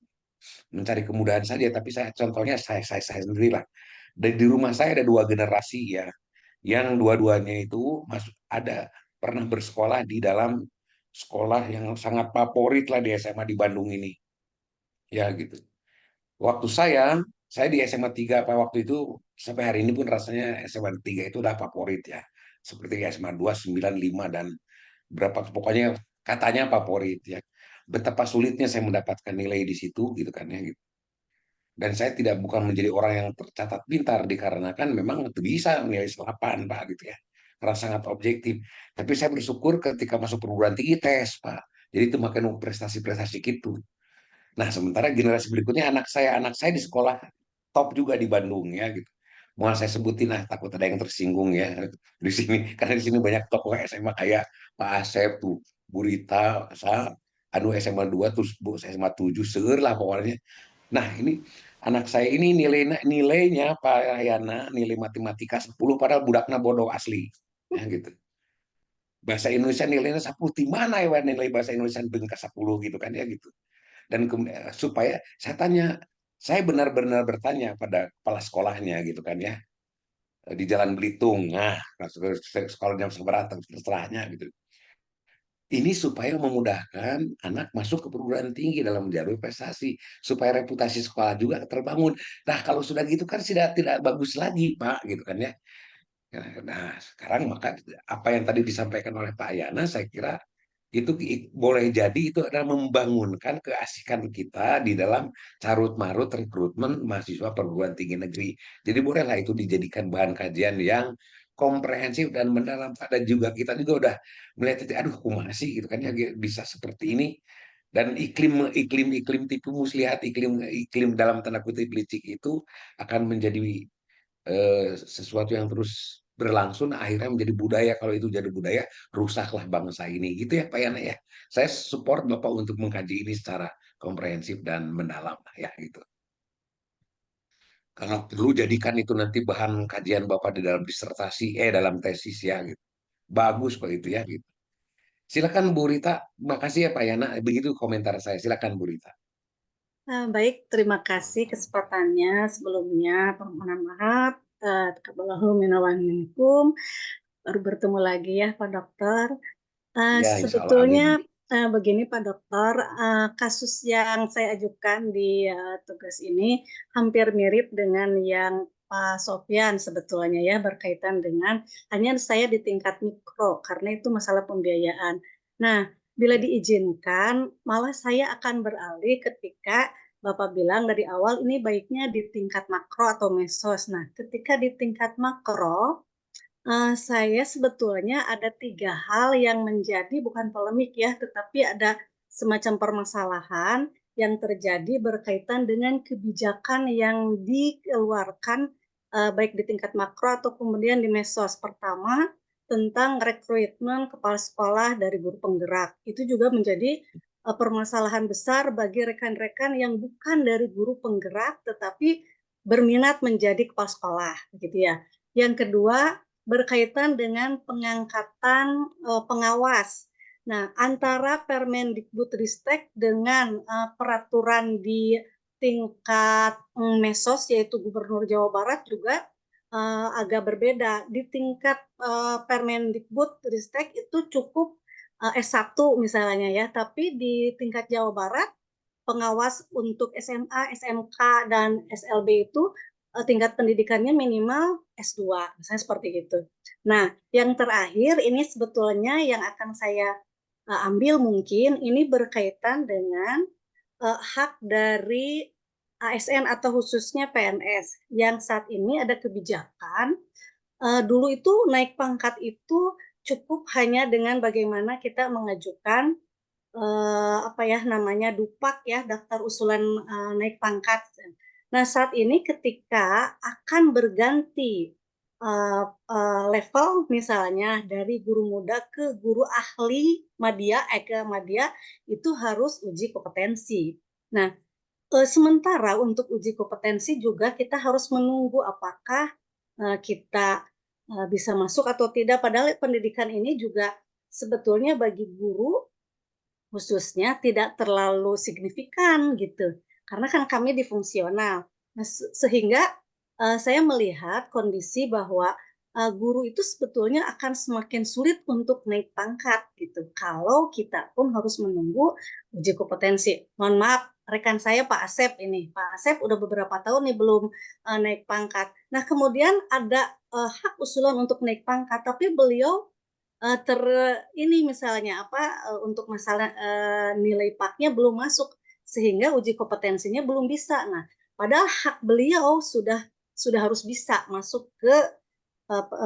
mencari kemudahan saja, tapi contohnya saya sendiri lah. Dan di rumah saya ada dua generasi ya, yang dua-duanya itu pernah bersekolah di dalam sekolah yang sangat favorit lah di SMA di Bandung ini, ya gitu. Waktu saya di SMA 3 Pak waktu itu sampai hari ini pun rasanya SMA 3 itu udah favorit ya. Seperti SMA 2, 9, 5 dan berapa pokoknya katanya favorit ya. Betapa sulitnya saya mendapatkan nilai di situ gitu kan ya gitu. Dan saya bukan menjadi orang yang tercatat pintar dikarenakan memang itu bisa nilai 8 Pak gitu ya. Karena sangat objektif. Tapi saya bersyukur ketika masuk perguruan tinggi tes Pak. Jadi itu makin prestasi-prestasi gitu. Nah, sementara generasi berikutnya anak saya di sekolah top juga di Bandung ya gitu. Mau saya sebutin takut ada yang tersinggung ya di sini karena di sini banyak tokoh SMA kayak Pak Asep tuh, Bu Rita, SMA 2 terus Bu SMA 7 seueur lah pokoknya. Nah, ini anak saya ini nilainya Pak Yana nilai matematika 10 padahal budakna bodoh asli. Ya gitu. Bahasa Indonesia nilainya 10 di mana ya nilai bahasa Indonesia bengkas 10 gitu kan ya gitu. Dan supaya saya benar-benar bertanya pada kepala sekolahnya gitu kan ya di Jalan Belitung, nah sekolahnya seberapa terserahnya gitu. Ini supaya memudahkan anak masuk ke perguruan tinggi dalam jalur prestasi, supaya reputasi sekolah juga terbangun. Nah kalau sudah gitu kan tidak bagus lagi Pak gitu kan ya. Nah sekarang maka apa yang tadi disampaikan oleh Pak Yana, saya kira itu boleh jadi itu adalah membangunkan keasikan kita di dalam carut marut rekrutmen mahasiswa perguruan tinggi negeri. Jadi bolehlah itu dijadikan bahan kajian yang komprehensif dan mendalam. Dan juga kita juga udah melihat itu, aduh kumaha sih gitu kan ya bisa seperti ini. Dan iklim tipu muslihat, iklim dalam tanda kutip licik itu akan menjadi sesuatu yang terus berlangsung akhirnya menjadi budaya. Kalau itu jadi budaya rusaklah bangsa ini gitu ya Pak Yana ya. Saya support Bapak untuk mengkaji ini secara komprehensif dan mendalam ya gitu. Karena perlu jadikan itu nanti bahan kajian Bapak di dalam disertasi dalam tesis ya gitu. Bagus Pak itu ya gitu. Silakan Bu Rita. Makasih ya Pak Yana. Begitu komentar saya. Silakan Bu Rita. Baik, terima kasih kesempatannya. Sebelumnya permohonan maaf. Taqabbalallahu minna wa minkum. Baru bertemu lagi ya Pak Dokter. Ya, insya Allah, Sebetulnya amin. begini Pak Dokter, kasus yang saya ajukan di tugas ini hampir mirip dengan yang Pak Sofyan sebetulnya ya, berkaitan dengan hanya saya di tingkat mikro karena itu masalah pembiayaan. Nah, bila diizinkan malah saya akan beralih ketika Bapak bilang dari awal ini baiknya di tingkat makro atau mesos. Nah, ketika di tingkat makro saya sebetulnya ada 3 hal yang menjadi bukan polemik ya, tetapi ada semacam permasalahan yang terjadi berkaitan dengan kebijakan yang dikeluarkan baik di tingkat makro atau kemudian di mesos. Pertama, tentang rekrutmen kepala sekolah dari guru penggerak. Itu juga menjadi permasalahan besar bagi rekan-rekan yang bukan dari guru penggerak tetapi berminat menjadi kepala sekolah, gitu ya. Yang kedua, berkaitan dengan pengangkatan pengawas. Nah, antara Permendikbudristek dengan peraturan di tingkat mesos yaitu Gubernur Jawa Barat juga agak berbeda. Di tingkat Permendikbudristek itu cukup S1 misalnya ya, tapi di tingkat Jawa Barat pengawas untuk SMA, SMK, dan SLB itu tingkat pendidikannya minimal S2, misalnya seperti itu. Nah, yang terakhir ini sebetulnya yang akan saya ambil mungkin ini berkaitan dengan hak dari ASN atau khususnya PNS yang saat ini ada kebijakan dulu itu naik pangkat itu cukup hanya dengan bagaimana kita mengajukan apa ya namanya dupak ya, daftar usulan naik pangkat. Nah, saat ini ketika akan berganti level misalnya dari guru muda ke guru ahli madya ke madya itu harus uji kompetensi. Nah, sementara untuk uji kompetensi juga kita harus menunggu apakah kita bisa masuk atau tidak. Padahal pendidikan ini juga sebetulnya bagi guru khususnya tidak terlalu signifikan gitu. Karena kan kami di fungsional. Nah, sehingga saya melihat kondisi bahwa guru itu sebetulnya akan semakin sulit untuk naik pangkat gitu. Kalau kita pun harus menunggu uji kompetensi. Mohon maaf, rekan saya Pak Asep ini. Pak Asep udah beberapa tahun nih belum naik pangkat. Nah, kemudian ada hak usulan untuk naik pangkat, tapi beliau ini misalnya untuk masalah nilai PAK-nya belum masuk sehingga uji kompetensinya belum bisa. Nah, padahal hak beliau sudah harus bisa masuk ke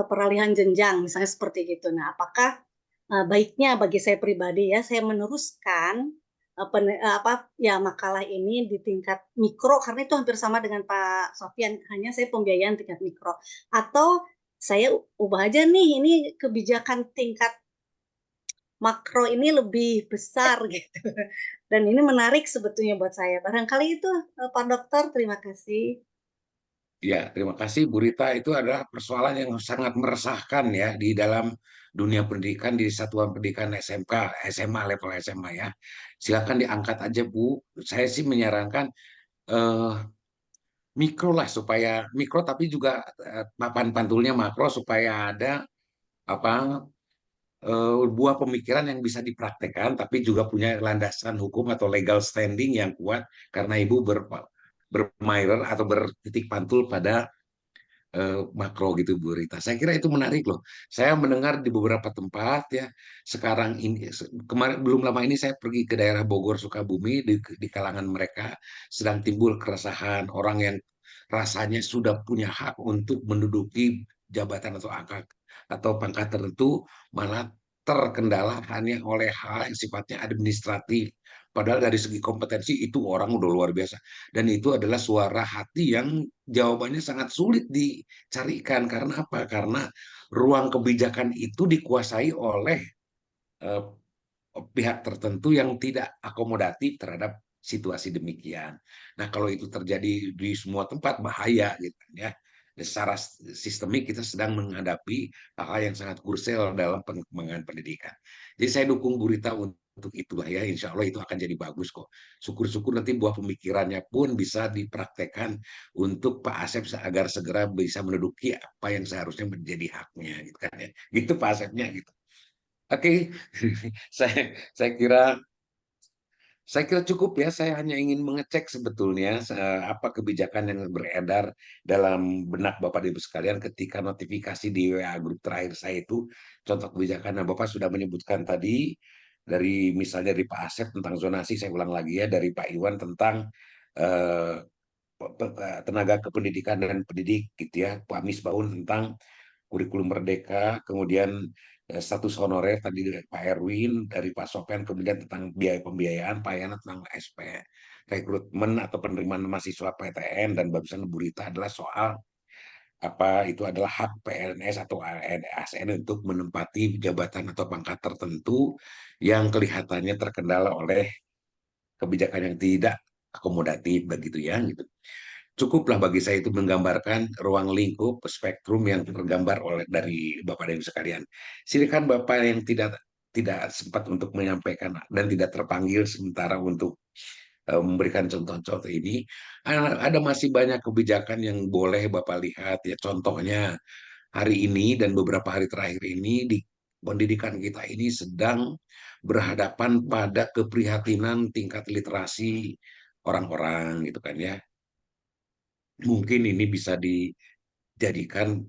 peralihan jenjang misalnya seperti gitu. Nah, apakah baiknya bagi saya pribadi ya saya meneruskan makalah ini di tingkat mikro karena itu hampir sama dengan Pak Sofyan, hanya saya pembiayaan tingkat mikro, atau saya ubah aja nih ini kebijakan tingkat makro ini lebih besar gitu. Dan ini menarik sebetulnya buat saya. Barangkali itu Pak Dokter, terima kasih. Ya, terima kasih Bu Rita. Itu adalah persoalan yang sangat meresahkan ya di dalam dunia pendidikan di satuan pendidikan SMK, SMA, level SMA ya. Silakan diangkat aja Bu. Saya sih menyarankan mikro lah supaya mikro tapi juga papan pantulnya makro supaya ada buah pemikiran yang bisa dipraktekkan tapi juga punya landasan hukum atau legal standing yang kuat karena Ibu bermailer atau bertitik pantul pada makro gitu Bu Rita. Saya kira itu menarik loh. Saya mendengar di beberapa tempat ya sekarang ini kemarin belum lama ini saya pergi ke daerah Bogor Sukabumi di kalangan mereka sedang timbul keresahan orang yang rasanya sudah punya hak untuk menduduki jabatan atau angka atau pangkat tertentu malah terkendala hanya oleh hal yang sifatnya administratif. Padahal dari segi kompetensi itu orang udah luar biasa. Dan itu adalah suara hati yang jawabannya sangat sulit dicarikan. Karena apa? Karena ruang kebijakan itu dikuasai oleh pihak tertentu yang tidak akomodatif terhadap situasi demikian. Nah, kalau itu terjadi di semua tempat bahaya gitu ya. Secara sistemik kita sedang menghadapi hal yang sangat krusial dalam pengembangan pendidikan. Jadi saya dukung Bu Rita untuk itulah ya, insya Allah itu akan jadi bagus kok. Syukur-syukur nanti buah pemikirannya pun bisa dipraktekkan untuk Pak Asep agar segera bisa menduduki apa yang seharusnya menjadi haknya gitu kan ya. Gitu Pak Asepnya gitu. Oke, saya kira cukup ya. Saya hanya ingin mengecek sebetulnya apa kebijakan yang beredar dalam benak Bapak Ibu sekalian ketika notifikasi di WA grup terakhir saya itu contoh kebijakan. Nah, Bapak sudah menyebutkan tadi dari misalnya dari Pak Asep tentang zonasi, saya ulang lagi ya, dari Pak Iwan tentang tenaga kependidikan dan pendidik gitu ya, Pak Misbahun tentang kurikulum merdeka, kemudian status honorer tadi dari Pak Erwin, dari Pak Sofian, kemudian tentang biaya pembiayaan, Pak Yana tentang SP, rekrutmen atau penerimaan mahasiswa PTN, dan barusan Bu Rita adalah soal apa itu adalah hak PNS atau ASN untuk menempati jabatan atau pangkat tertentu yang kelihatannya terkendala oleh kebijakan yang tidak akomodatif begitu ya gitu. Cukuplah bagi saya itu menggambarkan ruang lingkup spektrum yang tergambar oleh dari Bapak dan Ibu sekalian. Silakan Bapak yang tidak sempat untuk menyampaikan dan tidak terpanggil sementara untuk memberikan contoh-contoh ini. Ada masih banyak kebijakan yang boleh Bapak lihat ya. Contohnya hari ini dan beberapa hari terakhir ini di pendidikan kita ini sedang berhadapan pada keprihatinan tingkat literasi orang-orang gitu kan ya. mungkin ini bisa dijadikan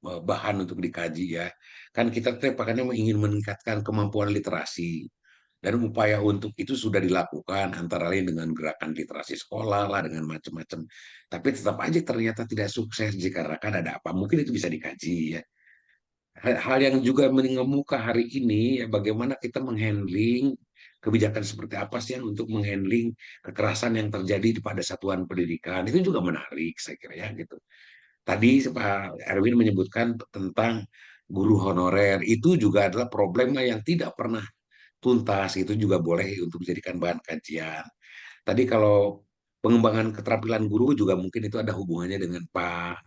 bahan untuk dikaji ya. Kan kita pakannya ingin meningkatkan kemampuan literasi. Dan upaya untuk itu sudah dilakukan antara lain dengan gerakan literasi sekolah lah dengan macam-macam. Tapi tetap aja ternyata tidak sukses dikarenakan ada apa. Mungkin itu bisa dikaji ya. Hal yang juga mengemuka hari ini ya bagaimana kita menghandling kebijakan seperti apa sih yang untuk menghandling kekerasan yang terjadi pada satuan pendidikan. Itu juga menarik saya kira ya gitu. Tadi Pak Erwin menyebutkan tentang guru honorer. Itu juga adalah problema yang tidak pernah tuntas, itu juga boleh untuk dijadikan bahan kajian. Tadi kalau pengembangan keterampilan guru juga mungkin itu ada hubungannya dengan Pak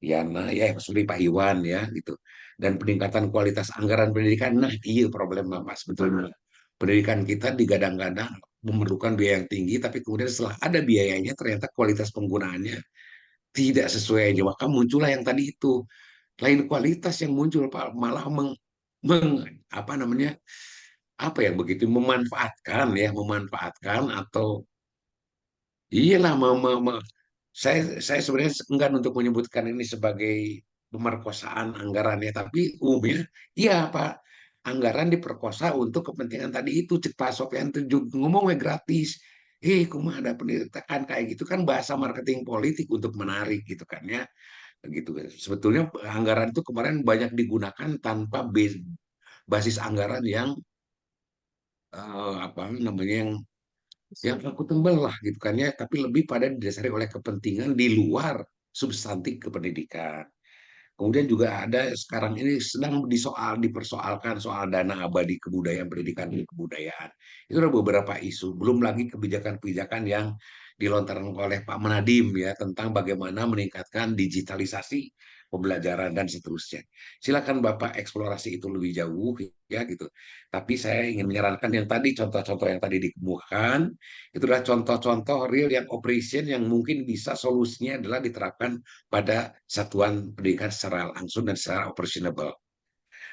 Yana, ya maksudnya Pak Iwan ya gitu. Dan peningkatan kualitas anggaran pendidikan, nah iya problema Mas, sebetulnya. Pendidikan kita digadang-gadang memerlukan biaya yang tinggi, tapi kemudian setelah ada biayanya ternyata kualitas penggunaannya tidak sesuai aja. Maka muncullah yang tadi itu, lain kualitas yang muncul Pak, malah apa namanya apa ya begitu memanfaatkan atau iyalah saya sebenarnya enggan untuk menyebutkan ini sebagai pemerkosaan anggaran ya, tapi umumnya iya Pak, anggaran diperkosa untuk kepentingan tadi itu. Cek Pak Sofyan ngomongnya gratis, kumaha ada pendidikan kayak gitu kan, bahasa marketing politik untuk menarik gitu kan ya gitu. Sebetulnya anggaran itu kemarin banyak digunakan tanpa basis anggaran yang apa namanya yang aku tembel lah gitu kan ya, tapi lebih pada didasari oleh kepentingan di luar substantif kependidikan. Kemudian juga ada sekarang ini sedang dipersoalkan soal dana abadi kebudayaan, pendidikan dan kebudayaan. Itu ada beberapa isu, belum lagi kebijakan-kebijakan yang dilontarkan oleh Pak Nadiem ya tentang bagaimana meningkatkan digitalisasi pembelajaran dan seterusnya. Silakan Bapak eksplorasi itu lebih jauh ya gitu. Tapi saya ingin menyarankan yang tadi contoh-contoh yang tadi dikemukakan itu adalah contoh-contoh real yang operation yang mungkin bisa solusinya adalah diterapkan pada satuan pendidikan secara langsung dan secara operasional.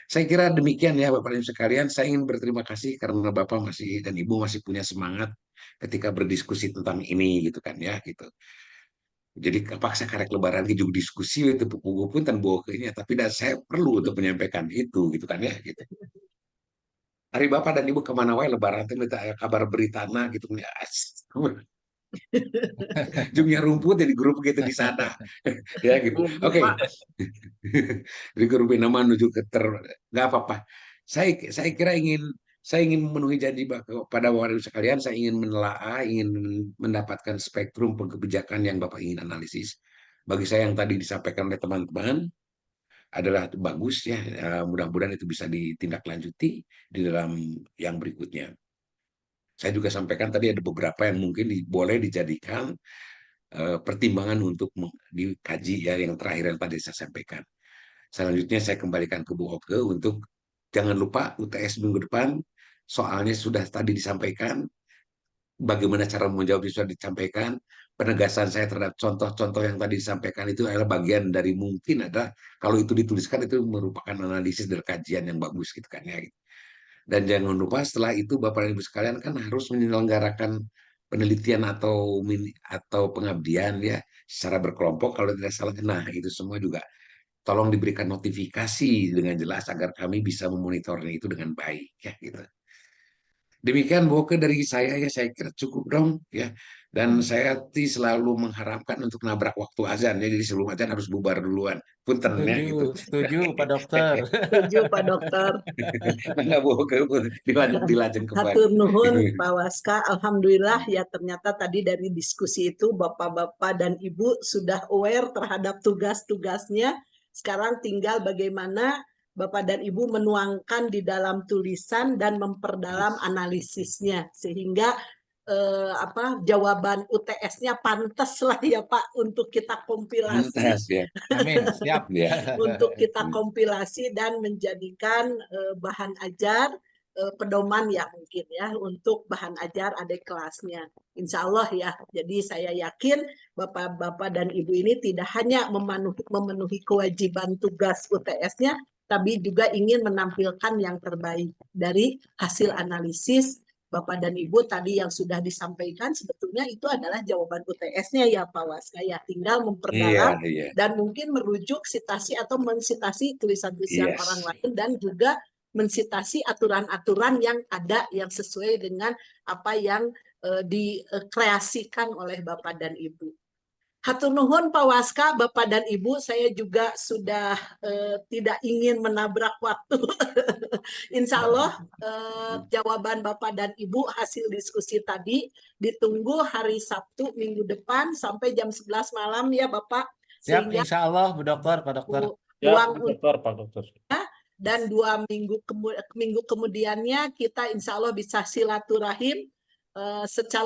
Saya kira demikian ya Bapak Ibu sekalian. Saya ingin berterima kasih karena Bapak masih dan Ibu masih punya semangat ketika berdiskusi tentang ini gitu kan ya gitu. Jadi kapaksa karek lebaran juga diskusi itu buku pun tan bawa ke ini, tapi saya perlu untuk menyampaikan itu gitu kan ya gitu. Hari Bapak dan Ibu kemana wae lebaran itu minta kabar berita gitu ya. Jumnya rumput di grup gitu di sana ya gitu. Oke. Di grup nama menuju ke nggak apa-apa. Saya kira saya ingin memenuhi janji pada Bapak Ibu sekalian. Saya ingin menelaah, ingin mendapatkan spektrum kebijakan yang Bapak ingin analisis. Bagi saya yang tadi disampaikan oleh teman-teman adalah bagus ya. Mudah-mudahan itu bisa ditindaklanjuti di dalam yang berikutnya. Saya juga sampaikan tadi ada beberapa yang mungkin boleh dijadikan pertimbangan untuk dikaji ya, yang terakhir yang tadi saya sampaikan. Selanjutnya saya kembalikan ke Bu Oke untuk jangan lupa UTS minggu depan soalnya sudah tadi disampaikan, bagaimana cara menjawab sudah disampaikan. Penegasan saya terhadap contoh-contoh yang tadi disampaikan itu adalah bagian dari mungkin ada kalau itu dituliskan itu merupakan analisis dan kajian yang bagus gitu kan ya. Dan jangan lupa setelah itu Bapak dan Ibu sekalian kan harus menyelenggarakan penelitian atau pengabdian ya secara berkelompok kalau tidak salah. Nah itu semua juga tolong diberikan notifikasi dengan jelas agar kami bisa memonitornya itu dengan baik ya gitu. Demikian Boke dari saya ya, saya kira cukup dong ya. Dan saya selalu mengharapkan untuk nabrak waktu azan ya, jadi sebelum azan harus bubar duluan. Punten ya gitu. Setuju Pak Dokter. Setuju Pak Dokter. Nggak Boke dilajeng kembali. Hatur nuhun Pak Waska. Alhamdulillah ya ternyata tadi dari diskusi itu Bapak-bapak dan Ibu sudah aware terhadap tugas-tugasnya. Sekarang tinggal bagaimana Bapak dan Ibu menuangkan di dalam tulisan dan memperdalam analisisnya sehingga jawaban UTS-nya pantas lah ya Pak untuk kita kompilasi. Pantas ya. Amin, siap. Untuk kita kompilasi dan menjadikan bahan ajar pedoman ya mungkin ya untuk bahan ajar adik kelasnya. Insya Allah ya. Jadi saya yakin Bapak-bapak dan Ibu ini tidak hanya memenuhi kewajiban tugas UTS-nya, tapi juga ingin menampilkan yang terbaik dari hasil analisis Bapak dan Ibu tadi yang sudah disampaikan sebetulnya itu adalah jawaban UTS-nya ya Pak Waska ya. Tinggal memperdalam dan mungkin merujuk sitasi atau mensitasi tulisan-tulisan orang lain dan juga mensitasi aturan-aturan yang ada yang sesuai dengan apa yang dikreasikan oleh Bapak dan Ibu. Hatur nuhun Pak Waska, Bapak dan Ibu, saya juga sudah tidak ingin menabrak waktu. Insya Allah jawaban Bapak dan Ibu hasil diskusi tadi ditunggu hari Sabtu minggu depan sampai jam 11 malam ya Bapak. Siap, Sehingga insya Allah Bu Dokter, Pak Dokter. Pak Dokter. Dan 2 minggu kemudiannya kita insya Allah bisa silaturahim secara